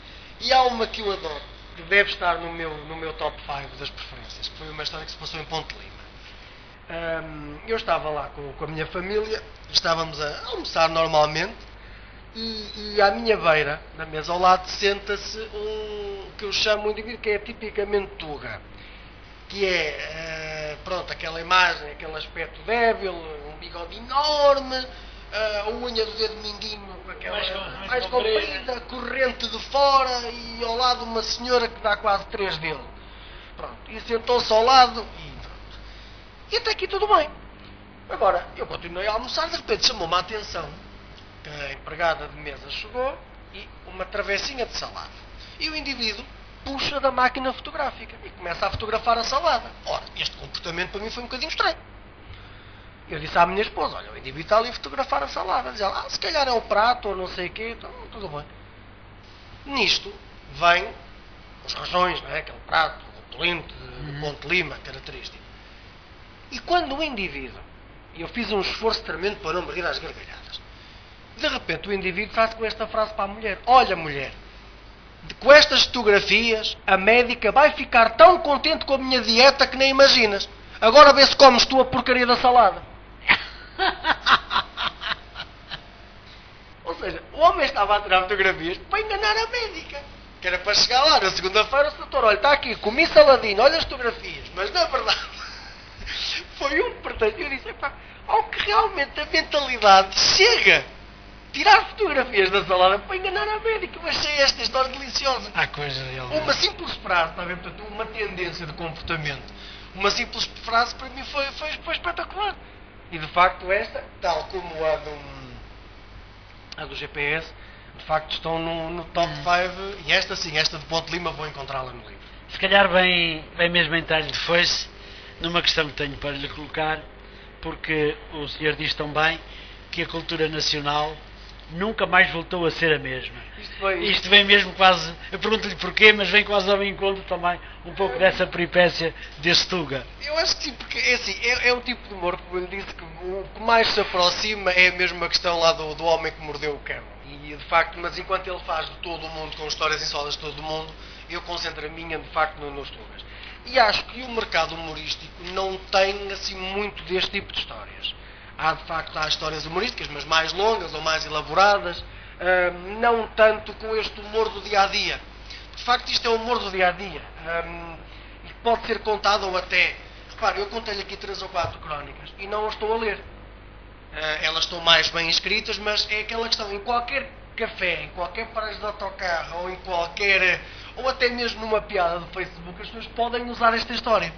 E há uma que eu adoro, que deve estar no meu top 5 das preferências, que foi uma história que se passou em Ponte Lima. Eu estava lá com a minha família, estávamos a almoçar normalmente, e à minha beira, na mesa ao lado, senta-se um que eu chamo um indivíduo que é tipicamente Tuga, que é, pronto, aquela imagem, aquele aspecto débil, um bigode enorme, a unha do dedo mindinho com aquela mais comprida, corrente de fora, e ao lado uma senhora que dá quase 3 dele. Pronto, e sentou-se ao lado e pronto. E até aqui tudo bem. Agora, eu continuei a almoçar, de repente chamou-me a atenção que a empregada de mesa chegou e uma travessinha de salada. E o indivíduo puxa da máquina fotográfica e começa a fotografar a salada. Ora, este comportamento para mim foi um bocadinho estranho. Eu disse à minha esposa: olha, o indivíduo está ali a fotografar a salada. Diz ela: se calhar é o prato ou não sei o quê, então tudo bem. Nisto vem os rojões, não é? Aquele prato opulento de Ponte Lima, característico. E quando o indivíduo, e eu fiz um esforço tremendo para não me rir às gargalhadas, de repente o indivíduo faz com esta frase para a mulher: olha, mulher, Com estas fotografias, a médica vai ficar tão contente com a minha dieta que nem imaginas. Agora vê se comes tu a porcaria da salada. Ou seja, o homem estava a tirar fotografias para enganar a médica. Que era para chegar lá na segunda-feira, o doutor, olha, está aqui, comi saladinho, olha as fotografias. Mas na verdade, foi um pretexto. Eu disse, pá, ao que realmente a mentalidade chega. Tirar fotografias da salada para enganar a médica. Eu achei esta história deliciosa. Há coisa realmente. Uma simples frase, está a ver? Portanto, uma tendência de comportamento. Uma simples frase para mim foi espetacular. E de facto esta, tal como a do GPS, de facto estão no top 5. E esta sim, esta de Ponte Lima, vou encontrá-la no livro. Se calhar vem mesmo entrar-lhe de foice numa questão que tenho para lhe colocar, porque o senhor diz tão bem que a cultura nacional nunca mais voltou a ser a mesma. Isto vem mesmo quase, eu pergunto-lhe porquê, mas vem quase ao encontro também um pouco dessa peripécia desse Tuga. Eu acho que sim, porque é assim, é um tipo de humor, como eu disse, que o que mais se aproxima é a mesma questão lá do homem que mordeu o cão. E de facto, mas enquanto ele faz de todo o mundo, com histórias insólitas de todo o mundo, eu concentro a minha de facto nos Tugas. E acho que o mercado humorístico não tem assim muito deste tipo de histórias. Há de facto histórias humorísticas, mas mais longas ou mais elaboradas, não tanto com este humor do dia-a-dia. De facto isto é o humor do dia-a-dia, e pode ser contado ou até... Repare, eu contei-lhe aqui 3 ou 4 crónicas e não as estou a ler. Elas estão mais bem escritas, mas é aquela questão, em qualquer café, em qualquer paragem de autocarro, ou em qualquer... ou até mesmo numa piada do Facebook, as pessoas podem usar esta história.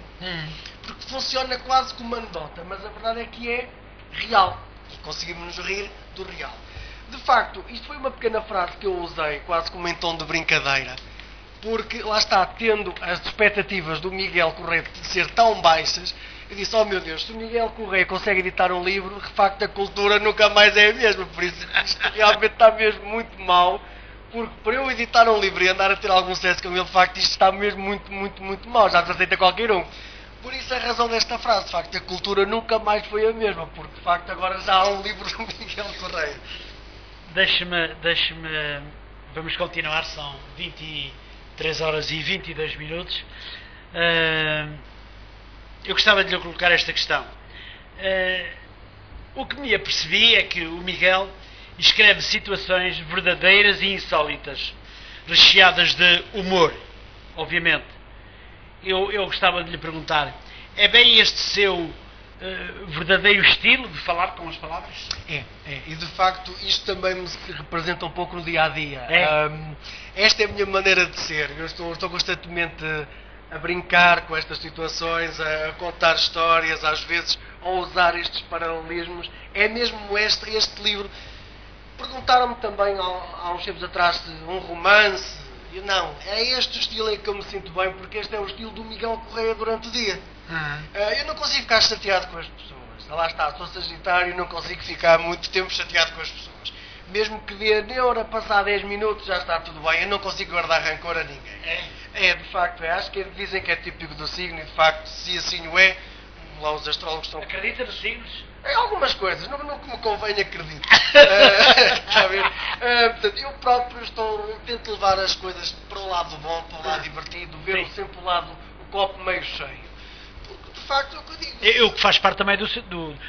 Porque funciona quase como uma anedota, mas a verdade é que é real. E conseguimos nos rir do real. De facto, isto foi uma pequena frase que eu usei, quase como em tom de brincadeira, porque lá está, tendo as expectativas do Miguel Correia de ser tão baixas, eu disse, oh meu Deus, se o Miguel Correia consegue editar um livro, de facto a cultura nunca mais é a mesma, por isso isto realmente está mesmo muito mal, porque para eu editar um livro e andar a ter algum sucesso com ele, de facto isto está mesmo muito mal, já desaceita qualquer um. Por isso a razão desta frase, de facto a cultura nunca mais foi a mesma, porque de facto agora já há um livro do Miguel Correia. Deixe-me, vamos continuar, são 23 horas e 22 minutos. Eu gostava de lhe colocar esta questão. O que me apercebi é que o Miguel escreve situações verdadeiras e insólitas, recheadas de humor, obviamente. Eu gostava de lhe perguntar, é bem este seu verdadeiro estilo de falar com as palavras? É. E de facto isto também me representa um pouco no dia-a-dia. Esta é a minha maneira de ser. Eu estou constantemente a brincar com estas situações, a contar histórias, às vezes a usar estes paralelismos. É mesmo este livro. Perguntaram-me também há uns tempos atrás se um romance. Não, é este o estilo em que eu me sinto bem, porque este é o estilo do Miguel Correia durante o dia. Eu não consigo ficar chateado com as pessoas. Lá está, sou Sagitário e não consigo ficar muito tempo chateado com as pessoas. Mesmo que dê a neura passar 10 minutos já está tudo bem, eu não consigo guardar rancor a ninguém. De facto, acho que dizem que é típico do signo e de facto, se assim o é, lá os astrólogos estão... Acredita nos signos? Em algumas coisas, no que me convém acredito. Está a ver? Portanto, eu próprio tento levar as coisas para o lado bom, para o lado divertido, ver sempre o copo meio cheio. Porque, de facto, é o que eu digo. O que faz parte também do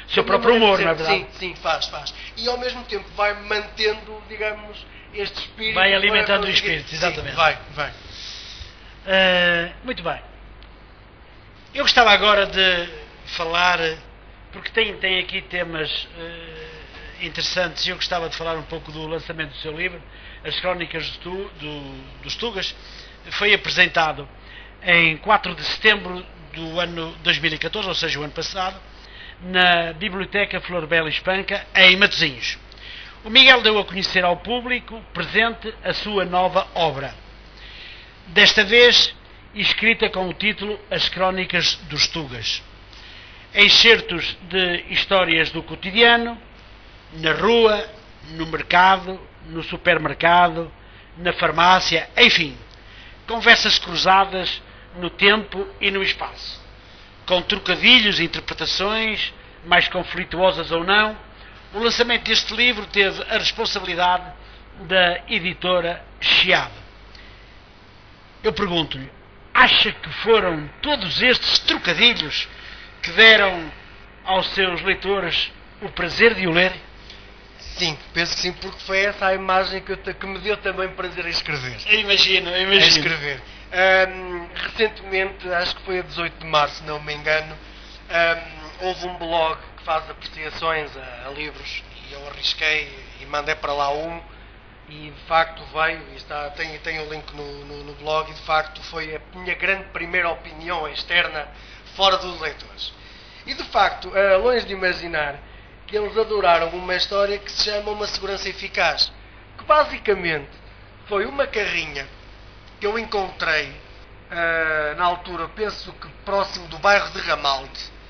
seu próprio humor, não é verdade? Sim, faz. E ao mesmo tempo vai mantendo, digamos, este espírito. Vai alimentando o espírito, exatamente. Sim, vai. Muito bem. Eu gostava agora de falar... porque tem aqui temas interessantes e eu gostava de falar um pouco do lançamento do seu livro, As Crónicas dos Tugas. Foi apresentado em 4 de setembro do ano 2014, ou seja, o ano passado, na Biblioteca Flor Bela Espanca, em Matosinhos. O Miguel deu a conhecer ao público presente a sua nova obra, desta vez escrita com o título As Crónicas dos Tugas. Excertos de histórias do cotidiano, na rua, no mercado, no supermercado, na farmácia, enfim, conversas cruzadas no tempo e no espaço, com trocadilhos e interpretações, mais conflituosas ou não. O lançamento deste livro teve a responsabilidade da editora Chiado. eu pergunto-lhe, acha que foram todos estes trocadilhos que deram aos seus leitores o prazer de o ler? Sim, penso que sim, porque foi essa a imagem que me deu também prazer em escrever. Imagino. A escrever. Recentemente, acho que foi a 18 de março, se não me engano, houve um blog que faz apreciações a livros e eu arrisquei e mandei para lá um e de facto veio, e tem o link no blog, e de facto foi a minha grande primeira opinião externa fora dos leitores. E de facto, longe de imaginar que eles adoraram uma história que se chama Uma Segurança Eficaz, que basicamente foi uma carrinha que eu encontrei na altura, penso que próximo do bairro de Ramalde,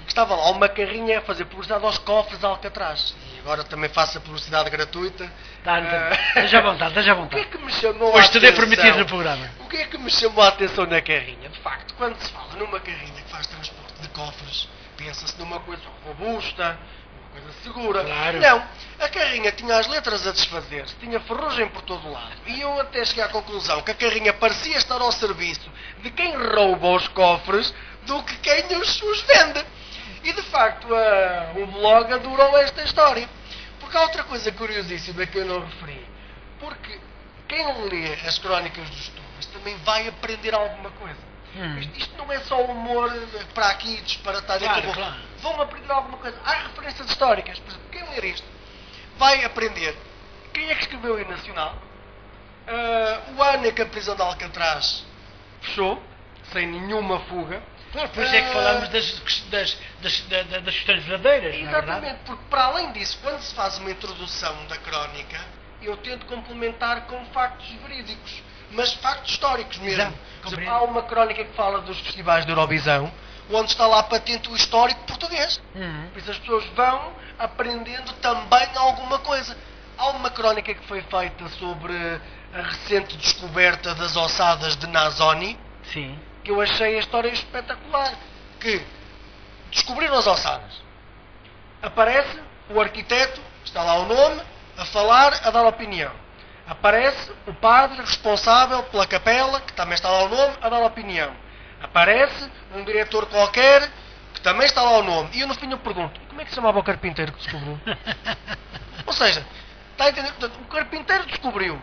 que estava lá uma carrinha a fazer publicidade aos cofres de Alcatraz. E agora também faço a publicidade gratuita. Esteja à vontade. O que é que me chamou a Hoje atenção? tudo é permitido no programa. O que é que me chamou a atenção na carrinha? De facto, quando se fala numa carrinha que faz transporte de cofres, pensa-se numa coisa robusta, uma coisa segura. Claro. Não, a carrinha tinha as letras a desfazer-se, tinha ferrugem por todo o lado. E eu até cheguei à conclusão que a carrinha parecia estar ao serviço de quem rouba os cofres do que quem os vende. E de facto o blog adorou esta história. Porque há outra coisa curiosíssima que eu não referi. Porque quem lê as crónicas dos Tubas também vai aprender alguma coisa. Isto não é só humor para aqui disparatar. Claro. Vão aprender alguma coisa. Há referências históricas. Por exemplo, quem ler isto vai aprender quem é que escreveu o hino nacional, o ano em que a prisão de Alcatraz fechou, sem nenhuma fuga. Claro, por isso é que falamos das questões verdadeiras. Exatamente, porque para além disso, quando se faz uma introdução da crónica, eu tento complementar com factos verídicos, mas factos históricos mesmo. Exato, Há uma crónica que fala dos festivais de Eurovisão, onde está lá patente o histórico português. Por isso as pessoas vão aprendendo também alguma coisa. Há uma crónica que foi feita sobre a recente descoberta das ossadas de Nazoni. Sim. Que eu achei a história espetacular. Que descobriram as ossadas. Aparece o arquiteto, está lá o nome, a falar, a dar opinião. Aparece o padre responsável pela capela, que também está lá o nome, a dar opinião. Aparece um diretor qualquer, que também está lá o nome. E eu no fim eu pergunto, como é que se chamava o carpinteiro que descobriu? Ou seja, está a entender? Portanto, o carpinteiro descobriu.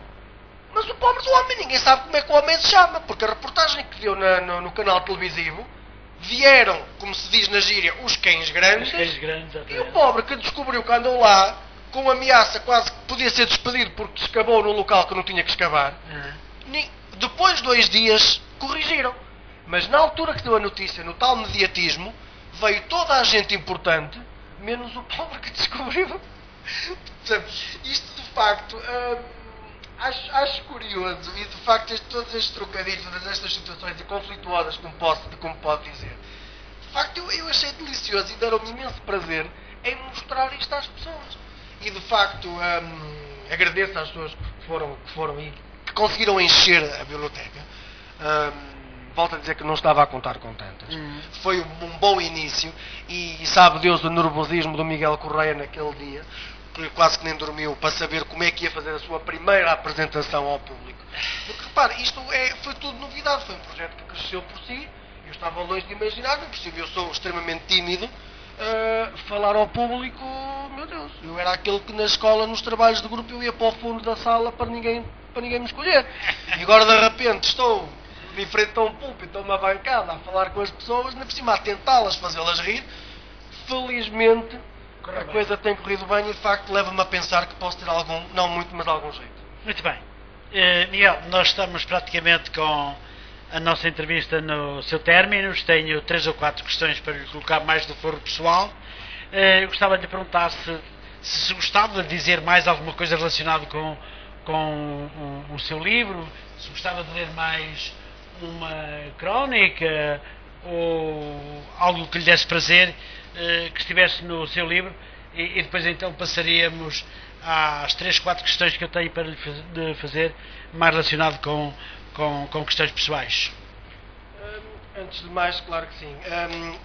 Mas o pobre do homem, ninguém sabe como é que o homem se chama, porque a reportagem que deu no canal televisivo, vieram, como se diz na gíria, os cães grandes, e o pobre que descobriu que andou lá, com ameaça quase que podia ser despedido porque escavou num local que não tinha que escavar, depois de 2 dias corrigiram. Mas na altura que deu a notícia, no tal mediatismo, veio toda a gente importante, menos o pobre que descobriu. Isto de facto... Acho curioso e de facto todos estes trocadilhos, todas estas situações conflituosas, como pode dizer, de facto eu achei delicioso e deram-me imenso prazer em mostrar isto às pessoas. E de facto agradeço às pessoas que foram e que conseguiram encher a biblioteca. Volto a dizer que não estava a contar com tantas. Foi um bom início e sabe Deus o nervosismo do Miguel Correia naquele dia, que quase que nem dormiu para saber como é que ia fazer a sua primeira apresentação ao público. Porque repare, isto foi tudo novidade, foi um projeto que cresceu por si, eu estava longe de imaginar, não percebi, eu sou extremamente tímido, falar ao público, meu Deus, eu era aquele que na escola, nos trabalhos de grupo, eu ia para o fundo da sala para ninguém me escolher. E agora de repente estou de frente a um púlpito, a uma bancada, a falar com as pessoas, ainda por cima a tentá-las, fazê-las rir. Felizmente a coisa tem corrido bem e de facto leva-me a pensar que posso ter algum, não muito, mas algum jeito. Muito bem. Miguel, nós estamos praticamente com a nossa entrevista no seu término. Tenho 3 ou 4 questões para lhe colocar mais do foro pessoal. Eu gostava de lhe perguntar se gostava de dizer mais alguma coisa relacionada com o seu livro, se gostava de ler mais uma crónica ou algo que lhe desse prazer que estivesse no seu livro, e depois então passaríamos às 3, 4 questões que eu tenho para lhe fazer, mais relacionado com questões pessoais. Antes de mais, claro que sim.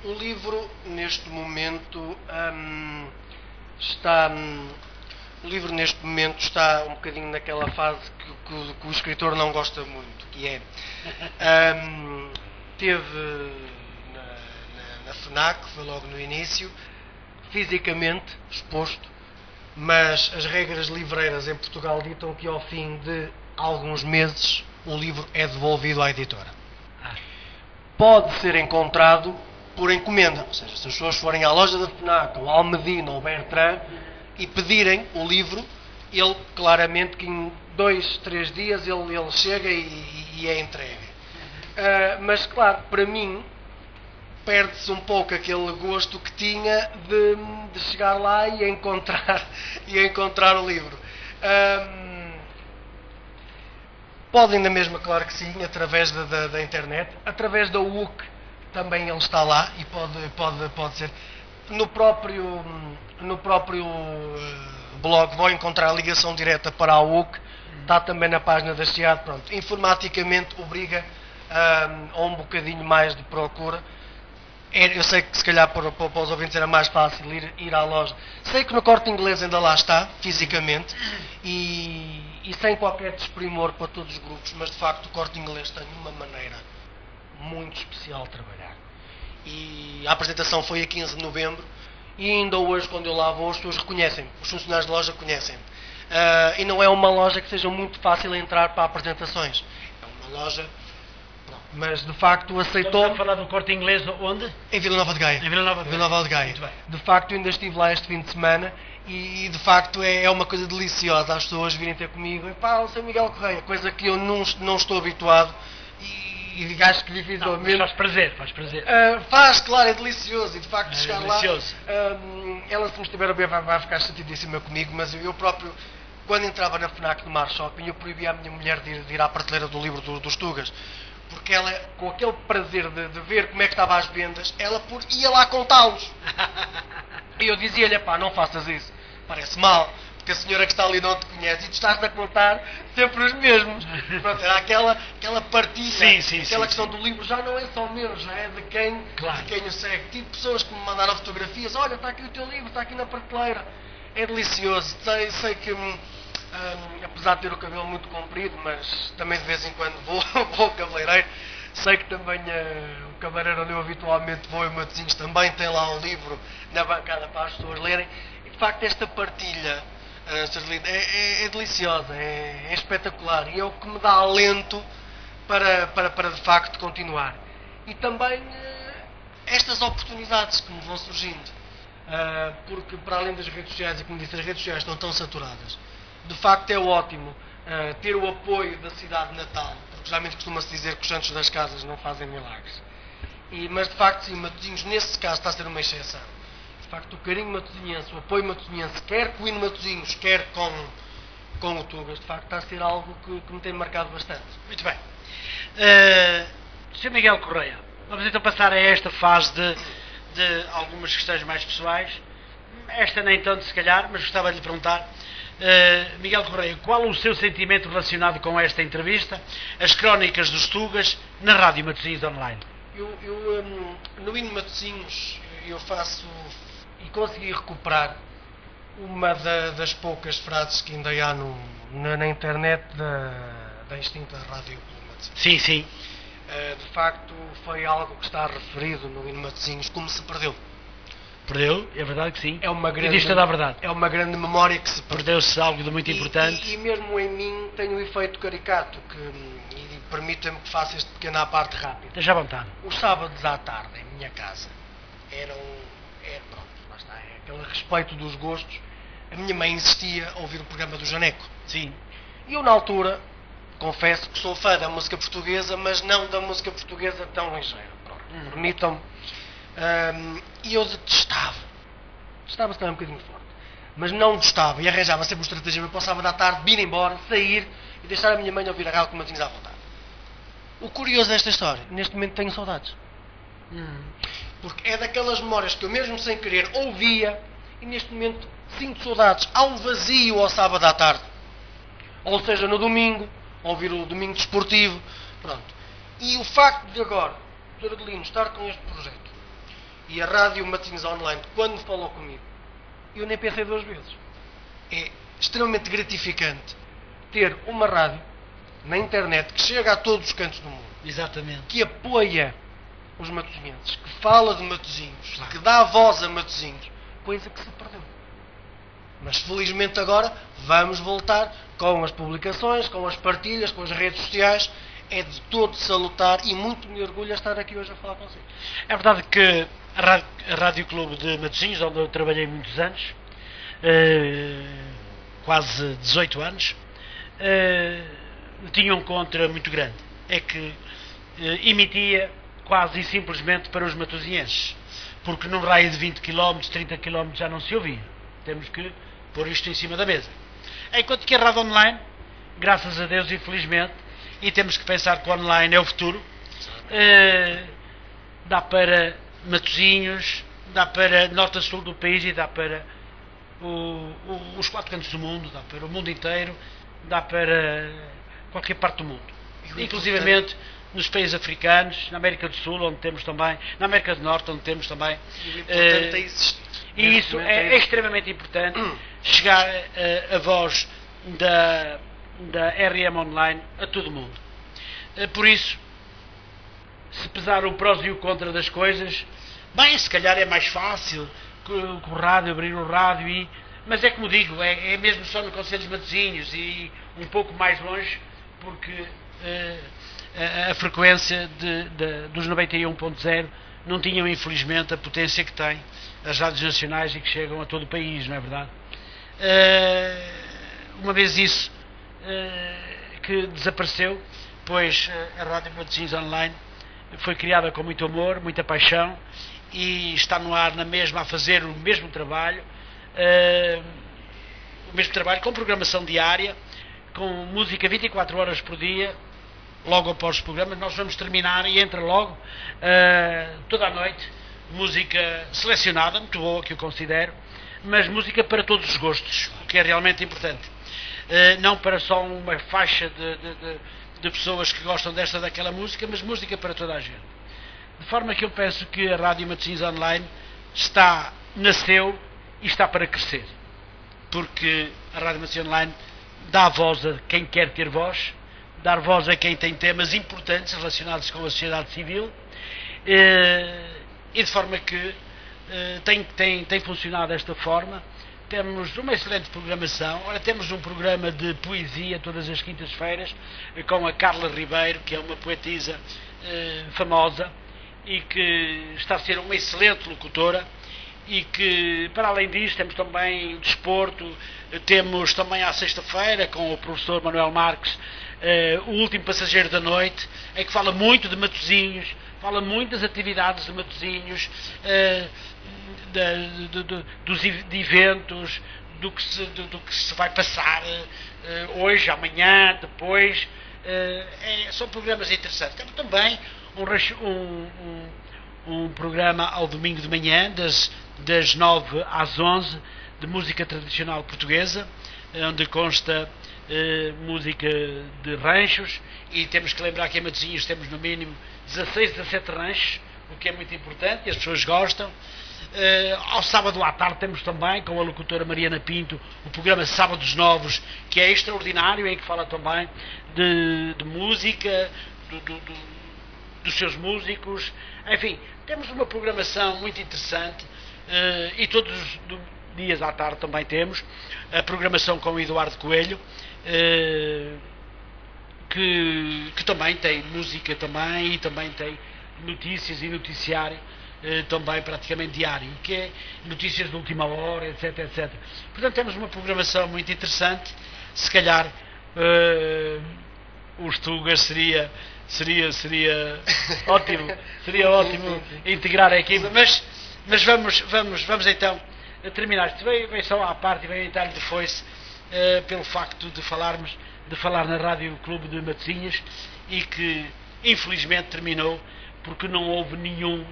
O livro, neste momento, está... O livro neste momento está um bocadinho naquela fase que o escritor não gosta muito, que é teve na FNAC, foi logo no início, fisicamente exposto, mas as regras livreiras em Portugal ditam que ao fim de alguns meses o livro é devolvido à editora. Pode ser encontrado por encomenda, ou seja, se as pessoas forem à loja da FNAC, ou ao Medina, ou Bertrand, e pedirem o livro, ele claramente que em 2, 3 dias ele chega e é entregue. Mas claro, para mim perde-se um pouco aquele gosto que tinha de chegar lá e encontrar o livro. Podem na mesma, claro que sim, através da internet, através da UC também ele está lá e pode ser. No próprio blog vão encontrar a ligação direta para a UC, está também na página da SIAD, pronto. Informaticamente obriga a um bocadinho mais de procura. Eu sei que se calhar para os ouvintes era mais fácil ir à loja. Sei que no Corte Inglês ainda lá está, fisicamente, e sem qualquer desprimor para todos os grupos, mas de facto o Corte Inglês tem uma maneira muito especial de trabalhar. E a apresentação foi a 15 de novembro, e ainda hoje, quando eu lá vou, as pessoas reconhecem-me, os funcionários da loja conhecem-me. E não é uma loja que seja muito fácil entrar para apresentações. É uma loja... Mas de facto aceitou. Estamos a falar do Corte Inglês onde? Em Vila Nova de Gaia. Em Vila Nova de Gaia. Muito bem. De facto ainda estive lá este fim de semana e de facto é uma coisa deliciosa as pessoas virem ter comigo. Pá, o Sr. Miguel Correia, coisa que eu não estou habituado e acho que dificilmente. Não, faz prazer. Faz, claro, é delicioso e de facto chegar delicioso. Lá. Ela, se me estiver a ver, vai ficar chatidíssima comigo, mas eu próprio, quando entrava na FNAC do Mar Shopping, eu proibia a minha mulher de ir à prateleira do livro dos Tugas. Porque ela, com aquele prazer de ver como é que estavam as vendas, ela ia lá contá-los. E eu dizia-lhe, pá, não faças isso. Parece mal, porque a senhora que está ali não te conhece e tu estás a contar sempre os mesmos. Pronto, era aquela partilha, aquela questão do livro já não é só meu, já é de quem o segue. Tive pessoas que me mandaram fotografias, olha, está aqui o teu livro, está aqui na prateleira. É delicioso, sei que... apesar de ter o cabelo muito comprido, mas também de vez em quando vou ao cabeleireiro, sei que também o cabeleireiro onde eu habitualmente vou, em Matosinhos, também tem lá um livro na bancada para as pessoas lerem, e de facto esta partilha é deliciosa, é espetacular, e é o que me dá alento para de facto continuar. E também estas oportunidades que me vão surgindo, porque para além das redes sociais, e como disse, as redes sociais estão tão saturadas, de facto é ótimo ter o apoio da cidade de Natal, porque geralmente costuma-se dizer que os santos das casas não fazem milagres. Mas de facto sim, Matosinhos nesse caso está a ser uma exceção. De facto o carinho matosinhense, o apoio matosinhense, quer com o hino Matosinhos, quer com o Tugas, de facto está a ser algo que me tem marcado bastante. Muito bem. Sr. Miguel Correia, vamos então passar a esta fase de algumas questões mais pessoais. Esta nem tanto se calhar, mas gostava de lhe perguntar. Miguel Correia, qual o seu sentimento relacionado com esta entrevista, as crónicas dos Tugas, na Rádio Matosinhos Online? No hino Matosinhos eu faço e consegui recuperar uma das poucas frases que ainda há na internet da extinta Rádio Matosinhos. Sim. De facto foi algo que está referido no hino Matosinhos como se perdeu. Perdeu? É verdade que sim. É uma grande, e diz toda a verdade. É uma grande memória que se perdeu-se algo de muito importante. E mesmo em mim tem um efeito caricato e permitam-me que faça este pequeno à parte rápido. Esteja à vontade. Os sábados à tarde, em minha casa, pronto, lá está, é aquele respeito dos gostos. A minha mãe insistia a ouvir o programa do Janeco. Sim. E eu, na altura, confesso que sou fã da música portuguesa, mas não da música portuguesa tão ligeira. Pronto, permitam-me. E eu detestava se também um bocadinho forte, mas não gostava e arranjava sempre uma estratégia para o sábado à tarde vir embora, sair e deixar a minha mãe ouvir a rádio com Matosinhos à vontade. O curioso desta história, neste momento tenho saudades, porque é daquelas memórias que eu mesmo sem querer ouvia e neste momento sinto saudades. Há um vazio ao sábado à tarde, ou seja, no domingo, ouvir o domingo desportivo, pronto. E o facto de agora o Dr. Adelino estar com este projeto e a Rádio Matosinhos Online, quando falou comigo, eu nem pensei duas vezes. É extremamente gratificante ter uma rádio na internet que chega a todos os cantos do mundo. Exatamente. Que apoia os matosinhenses, que fala de Matosinhos, Claro. que dá voz a Matosinhos, coisa que se perdeu. Mas felizmente agora vamos voltar com as publicações, com as partilhas, com as redes sociais. É de todo salutar e muito me orgulho estar aqui hoje a falar consigo. É verdade que a Rádio Clube de Matosinhos, onde eu trabalhei muitos anos, quase 18 anos, tinha um contra muito grande. É que emitia quase e simplesmente para os matosinhenses, porque num raio de 20 km, 30 km já não se ouvia. Temos que pôr isto em cima da mesa. Enquanto que a rádio online, graças a Deus, infelizmente, e temos que pensar que o online é o futuro, dá para Matosinhos, dá para norte a sul do país e dá para os 4 cantos do mundo, dá para o mundo inteiro, dá para qualquer parte do mundo. Inclusivamente nos países africanos, na América do Sul, onde temos também, na América do Norte, onde temos também. E isso é extremamente importante, chegar a voz da RM Online a todo o mundo. Por isso, se pesar o prós e o contra das coisas, bem, se calhar é mais fácil com o rádio, abrir o rádio, mas é como digo, é mesmo só no Conselho de Matosinhos e um pouco mais longe, porque a frequência dos 91.0 não tinham, infelizmente, a potência que tem as rádios nacionais e que chegam a todo o país, não é verdade? Uma vez isso que desapareceu, pois a Rádio Matosinhos Online foi criada com muito amor, muita paixão e está no ar na mesma a fazer o mesmo trabalho com programação diária, com música 24 horas por dia, logo após os programas. Nós vamos terminar e entra logo toda a noite música selecionada, muito boa que eu considero, mas música para todos os gostos, o que é realmente importante. Não para só uma faixa de pessoas que gostam desta ou daquela música, mas música para toda a gente. De forma que eu penso que a Rádio Matosinhos Online nasceu e está para crescer. Porque a Rádio Matosinhos Online dá voz a quem quer ter voz, dar voz a quem tem temas importantes relacionados com a sociedade civil, e de forma que tem funcionado desta forma. Temos uma excelente programação. Ora, temos um programa de poesia todas as quintas-feiras com a Carla Ribeiro, que é uma poetisa famosa e que está a ser uma excelente locutora, e que, para além disso, temos também o desporto. Temos também à sexta-feira com o professor Manuel Marques o Último Passageiro da Noite, em que fala muito de Matosinhos, fala muito das atividades de Matosinhos, de eventos, do que se vai passar hoje, amanhã, depois. São programas interessantes. Temos também um programa ao domingo de manhã, das 9 às 11, de música tradicional portuguesa, onde consta música de ranchos, e temos que lembrar que em Matosinhos temos no mínimo 16, 17 ranchos, o que é muito importante e as pessoas gostam. Ao sábado à tarde temos também, com a locutora Mariana Pinto, o programa Sábados Novos, que é extraordinário, em que fala também de música, dos seus músicos. Enfim, temos uma programação muito interessante, e todos os dias à tarde também temos a programação com o Eduardo Coelho, que também tem música também, e também tem notícias e noticiário também praticamente diário, que é notícias de última hora, etc, etc. Portanto, temos uma programação muito interessante. Se calhar os Tugas seria ótimo, seria ótimo integrar a equipa, mas vamos então terminar. Isto veio só à parte e veio entrar de foice pelo facto de falar na Rádio Clube de Matosinhos, e que infelizmente terminou porque não houve nenhum,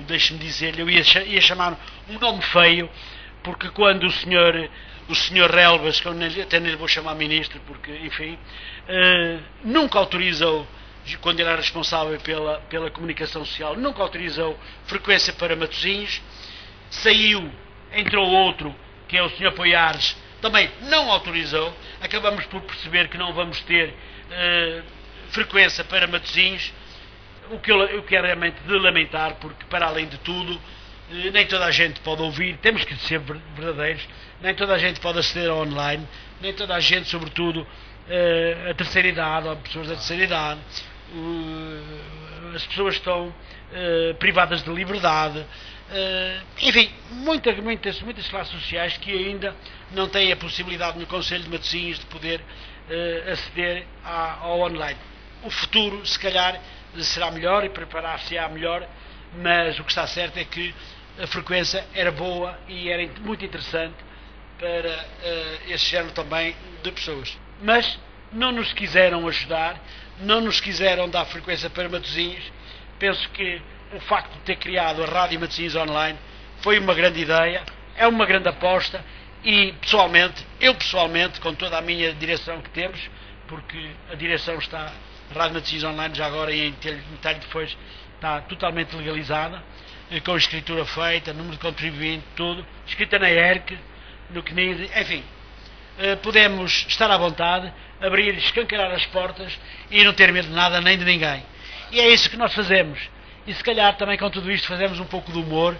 deixe-me dizer-lhe, eu ia chamar um nome feio, porque quando o senhor Relvas, que eu até nem lhe vou chamar ministro, porque, enfim, nunca autorizou, quando ele era responsável pela comunicação social, nunca autorizou frequência para Matosinhos. Saiu, entrou outro, que é o senhor Poiares, também não autorizou, acabamos por perceber que não vamos ter frequência para Matosinhos, o que é realmente de lamentar, porque para além de tudo, nem toda a gente pode ouvir, temos que ser verdadeiros, nem toda a gente pode aceder ao online, nem toda a gente, sobretudo a terceira idade, ou pessoas da terceira idade, as pessoas estão privadas de liberdade, enfim, muitas classes sociais que ainda não têm a possibilidade no Conselho de Matosinhos de poder aceder ao online. O futuro, se calhar, será melhor e preparar-se-á melhor, mas o que está certo é que a frequência era boa e era muito interessante para esse género também de pessoas. Mas não nos quiseram ajudar, não nos quiseram dar frequência para Matosinhos. Penso que o facto de ter criado a Rádio Matosinhos Online foi uma grande ideia, é uma grande aposta e eu pessoalmente, com toda a minha direção que temos, porque a direção está, a Rádio Matosinhos Online já agora e em Telho de Foz está totalmente legalizada, com escritura feita, número de contribuinte, tudo, escrita na ERC, no CNID, enfim, podemos estar à vontade, abrir, escancarar as portas e não ter medo de nada nem de ninguém. E é isso que nós fazemos. E se calhar também com tudo isto fazemos um pouco de humor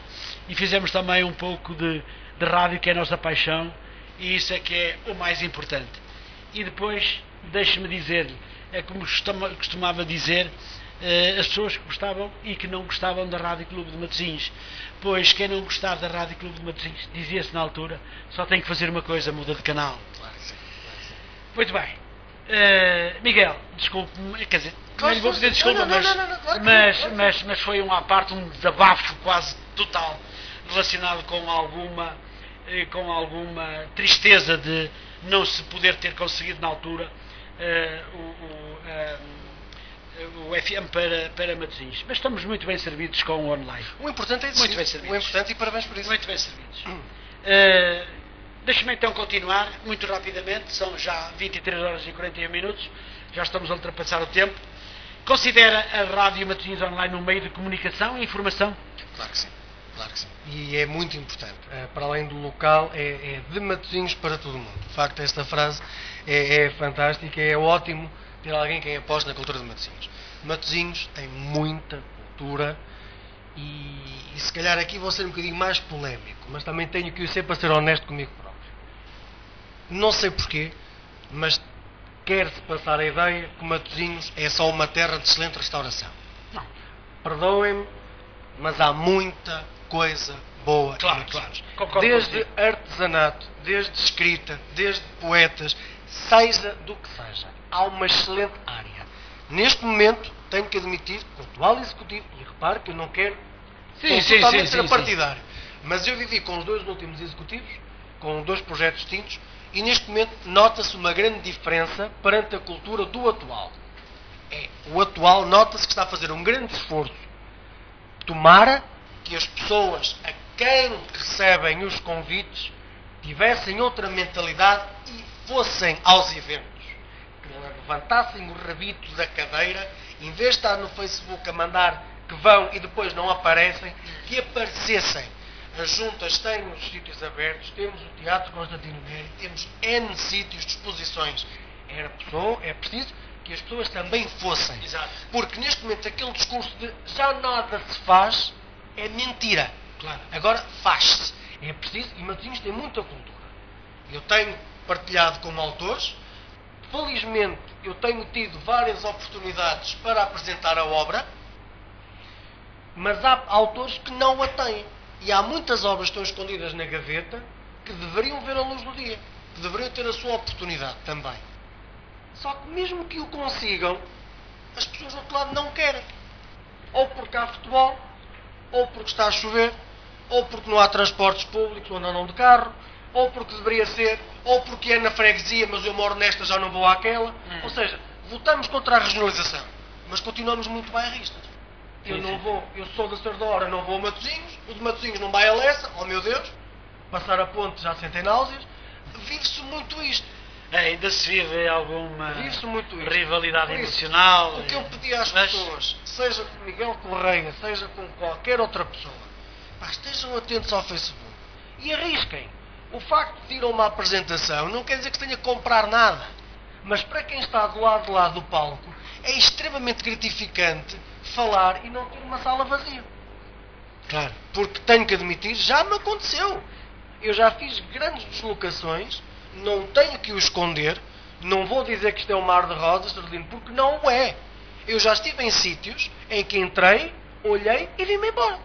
e fizemos também um pouco de rádio, que é a nossa paixão, e isso é que é o mais importante. E depois, deixe-me dizer-lhe, é como costumava dizer, as pessoas que gostavam e que não gostavam da Rádio Clube de Matosinhos. Pois quem não gostar da Rádio Clube de Matosinhos, dizia-se na altura, só tem que fazer uma coisa, muda de canal. Claro que sim. Muito bem. Miguel, desculpe-me, quer dizer, não lhe vou pedir desculpa, mas foi à parte um desabafo quase total, relacionado com alguma tristeza de não se poder ter conseguido na altura o FM para Matosinhos. Mas estamos muito bem servidos com o online. O importante é isso. Muito bem servidos. O importante, e parabéns por isso. Muito bem servidos. Deixe-me então continuar, muito rapidamente, são já 23 horas e 41 minutos, já estamos a ultrapassar o tempo. Considera a Rádio Matosinhos Online um meio de comunicação e informação? Claro que sim, claro que sim. E é muito importante. Para além do local, é de Matosinhos para todo o mundo. De facto, esta frase é fantástica, é ótimo ter alguém que aposta na cultura de Matosinhos. Matosinhos tem muita cultura e se calhar aqui vou ser um bocadinho mais polémico, mas também tenho que o ser para ser honesto comigo próprio. Não sei porquê, mas quer-se passar a ideia que Matosinhos é só uma terra de excelente restauração. Não. Perdoem-me, mas há muita coisa boa. Claro. Desde artesanato, desde escrita, desde poetas, seja do que seja. Há uma excelente área. Neste momento, tenho que admitir, com o atual executivo, e repare que eu não quero totalmente ser partidário, mas eu vivi com os dois últimos executivos, com dois projetos distintos, e neste momento nota-se uma grande diferença perante a cultura do atual. O atual nota-se que está a fazer um grande esforço. Tomara que as pessoas a quem recebem os convites tivessem outra mentalidade e fossem aos eventos. Que levantassem o rabito da cadeira, em vez de estar no Facebook a mandar que vão e depois não aparecem, que aparecessem. As juntas têm os sítios abertos, temos o Teatro Constantino Neri, temos N sítios de exposições. É preciso que as pessoas também fossem. Exato. Porque neste momento aquele discurso de já nada se faz é mentira. Claro. Agora faz-se. É preciso, e Matosinhos tem muita cultura. Eu tenho partilhado com autores, felizmente eu tenho tido várias oportunidades para apresentar a obra, mas há autores que não a têm. E há muitas obras que estão escondidas na gaveta que deveriam ver a luz do dia, que deveriam ter a sua oportunidade também. Só que mesmo que o consigam, as pessoas do outro lado não querem. Ou porque há futebol, ou porque está a chover, ou porque não há transportes públicos onde andam de carro, ou porque deveria ser, ou porque é na freguesia, mas eu moro nesta, já não vou àquela. Ou seja, votamos contra a regionalização, mas continuamos muito bairristas. Eu não vou, eu sou da Sardora, não vou a Matosinhos, o de Matosinhos não vai a Lessa, oh meu Deus, passar a ponte já sentem náuseas. Vive-se muito isto. Ainda se vive alguma muito isto. Rivalidade emocional. O que eu pedi às pessoas, seja com Miguel Correia, seja com qualquer outra pessoa, estejam atentos ao Facebook e arrisquem. O facto de ir a uma apresentação não quer dizer que se tenha que comprar nada. Mas para quem está do lado de lá do palco, é extremamente gratificante falar e não ter uma sala vazia. Claro. Porque tenho que admitir, já me aconteceu. Eu já fiz grandes deslocações, não tenho que o esconder, não vou dizer que isto é um mar de rosas, porque não o é. Eu já estive em sítios em que entrei, olhei e vim-me embora.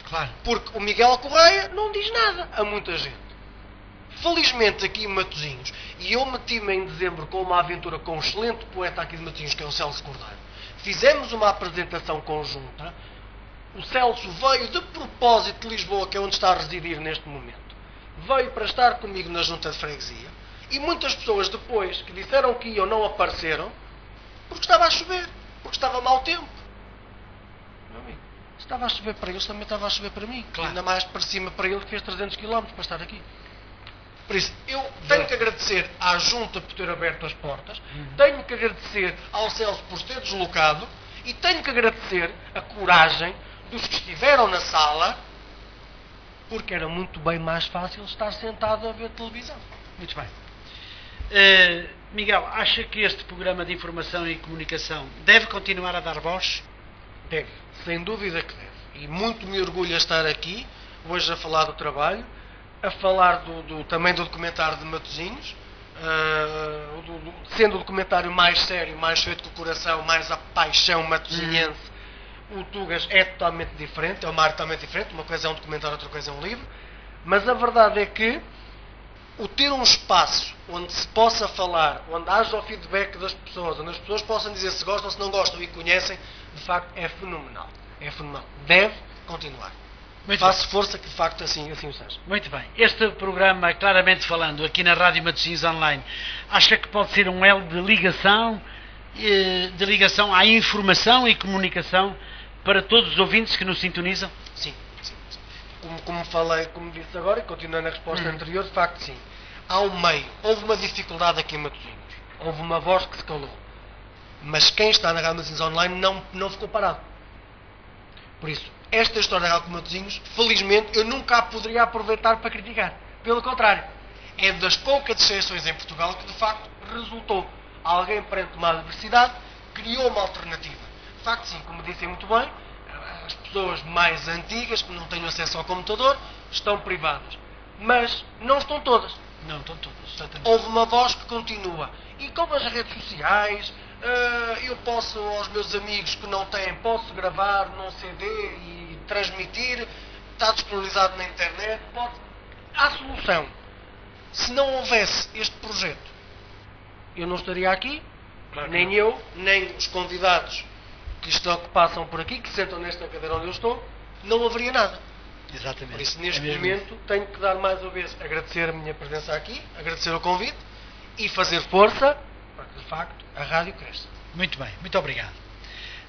Claro. Porque o Miguel Correia não diz nada a muita gente. Felizmente aqui em Matosinhos, e eu meti-me em dezembro com uma aventura com um excelente poeta aqui de Matosinhos, que é o Celso Cordeiro. Fizemos uma apresentação conjunta. O Celso veio de propósito de Lisboa, que é onde está a residir neste momento. Veio para estar comigo na junta de freguesia. E muitas pessoas depois que disseram que iam não apareceram porque estava a chover, porque estava mau tempo. Meu amigo, se estava a chover para eles, também estava a chover para mim. Claro. Ainda mais para cima para ele que fez 300 km para estar aqui. Por isso, eu tenho que agradecer à junta por ter aberto as portas, tenho que agradecer ao Celso por ter deslocado e tenho que agradecer a coragem dos que estiveram na sala, porque era muito bem mais fácil estar sentado a ver televisão. Muito bem. Miguel, acha que este programa de informação e comunicação deve continuar a dar voz? Deve, sem dúvida que deve. E muito me orgulha estar aqui, hoje a falar do trabalho, a falar também do documentário de Matosinhos, sendo o documentário mais sério, mais feito com o coração, mais a paixão matosinhense. O Tugas é totalmente diferente, é uma arte totalmente diferente, uma coisa é um documentário, outra coisa é um livro, mas a verdade é que o ter um espaço onde se possa falar, onde haja o feedback das pessoas, onde as pessoas possam dizer se gostam ou se não gostam e conhecem, de facto é fenomenal. É fenomenal. Deve continuar. Faço força que de facto assim o seja. Muito bem. Este programa, claramente falando, aqui na Rádio Matosinhos Online, acha que pode ser um elo de ligação à informação e comunicação para todos os ouvintes que nos sintonizam? Sim. Como falei, como disse agora, e continuando a resposta anterior, de facto sim. Há um meio. Houve uma dificuldade aqui em Matosinhos. Houve uma voz que se calou. Mas quem está na Rádio Matosinhos Online não ficou parado. Por isso, esta história da Rádio Matosinhos, felizmente, eu nunca a poderia aproveitar para criticar. Pelo contrário. É das poucas exceções em Portugal que, de facto, resultou. Alguém, perante uma adversidade, criou uma alternativa. De facto, sim, como disse muito bem, as pessoas mais antigas, que não têm acesso ao computador, estão privadas. Mas não estão todas. Não, estão todas. Houve uma voz que continua. E como as redes sociais, eu posso, aos meus amigos que não têm, posso gravar num CD e transmitir, está disponibilizado na internet, há solução. Se não houvesse este projeto, eu não estaria aqui, claro, nem eu, nem os convidados que passam por aqui, que sentam nesta cadeira onde eu estou, não haveria nada. Exatamente. Por isso, neste momento, tenho que dar mais uma vez, agradecer a minha presença aqui, agradecer o convite e fazer força para que, de facto, a rádio cresça. Muito bem, muito obrigado.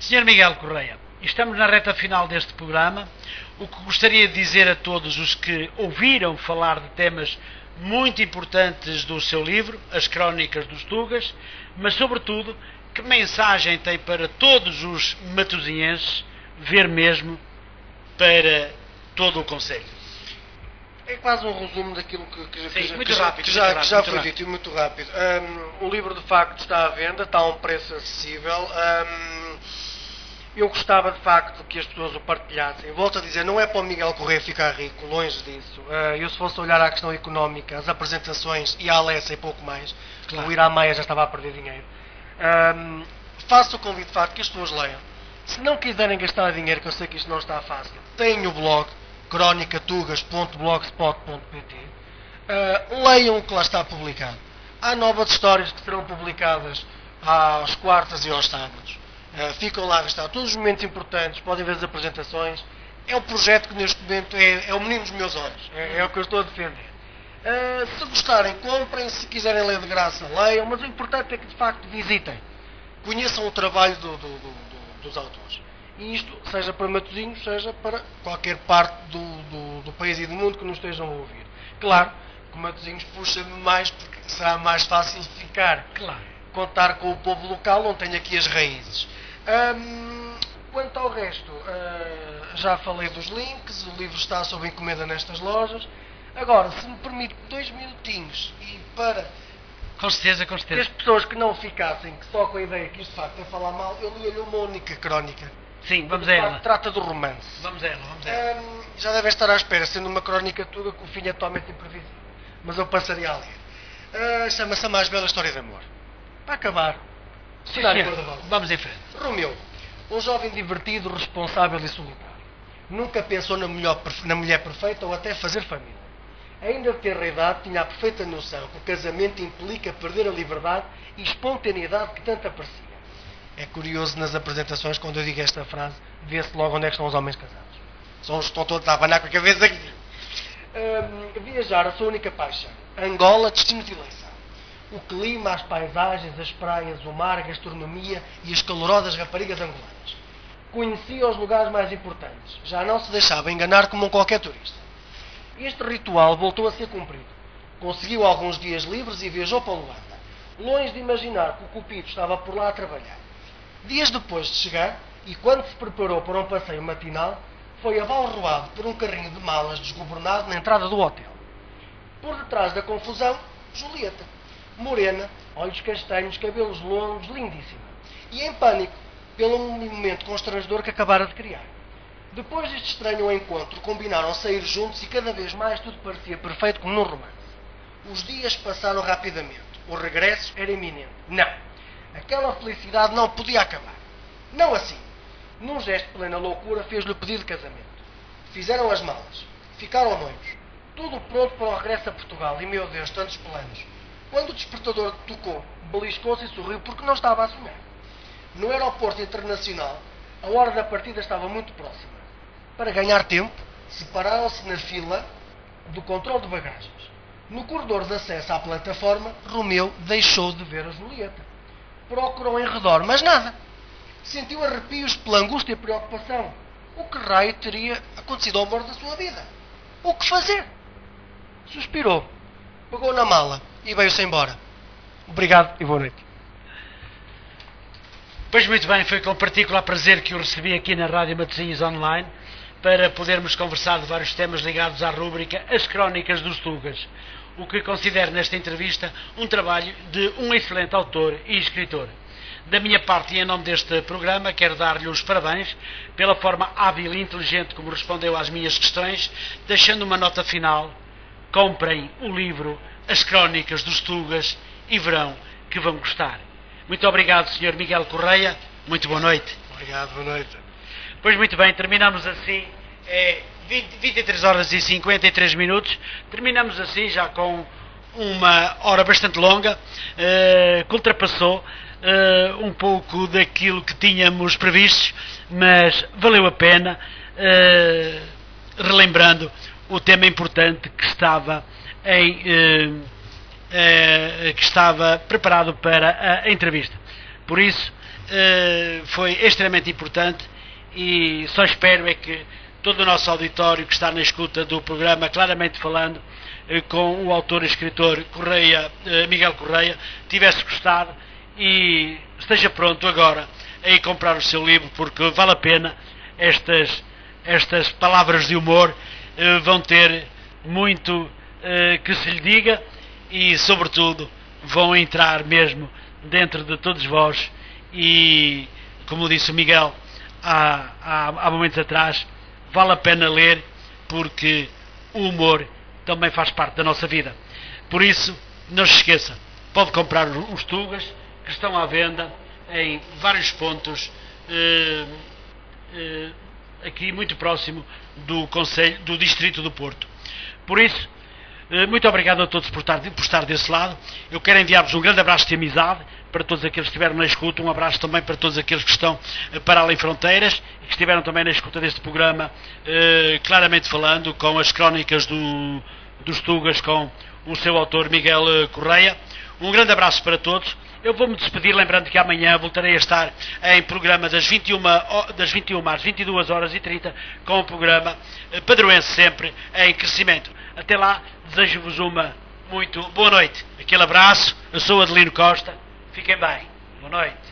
Sr. Miguel Correia, estamos na reta final deste programa. O que gostaria de dizer a todos os que ouviram falar de temas muito importantes do seu livro, As Crónicas dos Tugas, mas, sobretudo, que mensagem tem para todos os matosinhenses, ver mesmo para todo o concelho? É quase um resumo daquilo que já foi dito, e muito rápido. O livro, de facto, está à venda, está a um preço acessível. Eu gostava, de facto, que as pessoas o partilhassem. Volto a dizer, não é para o Miguel Correia ficar rico, longe disso. Eu, se fosse olhar à questão económica, as apresentações e a Alessa e pouco mais, claro, o ir à Maia já estava a perder dinheiro. Faço o convite, de facto, que as pessoas leiam. Se não quiserem gastar dinheiro, que eu sei que isto não está fácil, tenho o blog cronicatugas.blogspot.pt. Leiam o que lá está publicado. Há novas histórias que serão publicadas às quartas e aos sábados. Ficam lá registrados todos os momentos importantes, podem ver as apresentações. É um projeto que neste momento é o menino dos meus olhos, é o que eu estou a defender. Se gostarem, comprem, se quiserem ler de graça, leiam, mas o importante é que, de facto, visitem, conheçam o trabalho dos autores. E isto, seja para Matosinhos, seja para qualquer parte do país e do mundo que nos estejam a ouvir. Claro que Matosinhos puxa-me mais, porque será mais fácil ficar, claro, contar com o povo local, onde tenho aqui as raízes. Quanto ao resto, já falei dos links, o livro está sob encomenda nestas lojas. Agora, se me permite 2 minutinhos e para Com certeza, com que as certeza. pessoas que não ficassem que só com a ideia que isto de facto é falar mal, eu li-lhe uma única crónica. Sim, vamos De a facto, ela. trata do romance. Vamos a ela, vamos a ela. Já devem estar à espera, sendo uma crónica toda que o fim é totalmente imprevisível. Mas eu passaria a ler. Chama-se A Mais Bela História de Amor. Para acabar, Sim, cenário senhor. cor-de-rosa. Vamos em frente. Romeu, um jovem divertido, responsável e solitário. Nunca pensou na mulher perfeita ou até fazer família. Ainda de tenra idade, tinha a perfeita noção que o casamento implica perder a liberdade e espontaneidade que tanto aprecia. É curioso nas apresentações, quando eu digo esta frase, vê-se logo onde é que estão os homens casados. São os que estão todos a abanar com a cabeça aqui. Viajar, a sua única paixão. Angola, destino de eleição. O clima, as paisagens, as praias, o mar, a gastronomia e as calorosas raparigas angolanas. Conhecia os lugares mais importantes. Já não se deixava enganar como qualquer turista. Este ritual voltou a ser cumprido. Conseguiu alguns dias livres e viajou para Luanda, longe de imaginar que o Cupido estava por lá a trabalhar. Dias depois de chegar, e quando se preparou para um passeio matinal, foi abalroado por um carrinho de malas desgovernado na entrada do hotel. Por detrás da confusão, Julieta, morena, olhos castanhos, cabelos longos, lindíssima, e em pânico pelo momento constrangedor que acabara de criar. Depois deste estranho encontro, combinaram sair juntos e cada vez mais tudo parecia perfeito como num romance. Os dias passaram rapidamente. O regresso era iminente. Não. Aquela felicidade não podia acabar. Não assim. Num gesto de plena loucura, fez-lhe o pedido de casamento. Fizeram as malas. Ficaram noivos. Tudo pronto para o regresso a Portugal. E, meu Deus, tantos planos. Quando o despertador tocou, beliscou-se e sorriu porque não estava a sonhar. No aeroporto internacional, a hora da partida estava muito próxima. Para ganhar tempo, separaram-se na fila do controle de bagagens. No corredor de acesso à plataforma, Romeu deixou de ver a Julieta. Procurou em redor, mas nada. Sentiu arrepios pela angústia e preocupação. O que raio teria acontecido ao amor da sua vida? O que fazer? Suspirou, pegou na mala e veio-se embora. Obrigado e boa noite. Pois muito bem, foi com particular prazer que o recebi aqui na Rádio Matosinhos Online para podermos conversar de vários temas ligados à rúbrica As Crónicas dos Tugas, o que considero nesta entrevista um trabalho de um excelente autor e escritor. Da minha parte e em nome deste programa, quero dar-lhe os parabéns pela forma hábil e inteligente como respondeu às minhas questões, deixando uma nota final: comprem o livro As Crónicas dos Tugas e verão que vão gostar. Muito obrigado, Sr. Miguel Correia. Muito boa noite. Obrigado, boa noite. Pois muito bem, terminamos assim, 23 horas e 53 minutos, terminamos assim já com uma hora bastante longa, que ultrapassou um pouco daquilo que tínhamos previsto, mas valeu a pena, relembrando o tema importante que estava que estava preparado para a entrevista. Por isso, foi extremamente importante e só espero é que todo o nosso auditório que está na escuta do programa, claramente falando, com o autor e escritor Miguel Correia, tivesse gostado e esteja pronto agora a ir comprar o seu livro, porque vale a pena. Estas palavras de humor vão ter muito que se lhe diga e, sobretudo, vão entrar mesmo dentro de todos vós e, como disse o Miguel há momentos atrás, vale a pena ler, porque o humor também faz parte da nossa vida. Por isso, não se esqueça, pode comprar os Tugas, que estão à venda em vários pontos, aqui muito próximo do Distrito do Porto. Por isso, muito obrigado a todos por estar desse lado. Eu quero enviar-vos um grande abraço de amizade para todos aqueles que estiveram na escuta, um abraço também para todos aqueles que estão para além fronteiras e que estiveram também na escuta deste programa, claramente falando, com as crónicas dos Tugas, com o seu autor Miguel Correia. Um grande abraço para todos. Eu vou-me despedir lembrando que amanhã voltarei a estar em programa das 21 às 22 horas e 30 com o programa Padroense Sempre em Crescimento. Até lá, desejo-vos uma muito boa noite. Aquele abraço, eu sou Adelino Costa. Fiquem bem. Boa noite.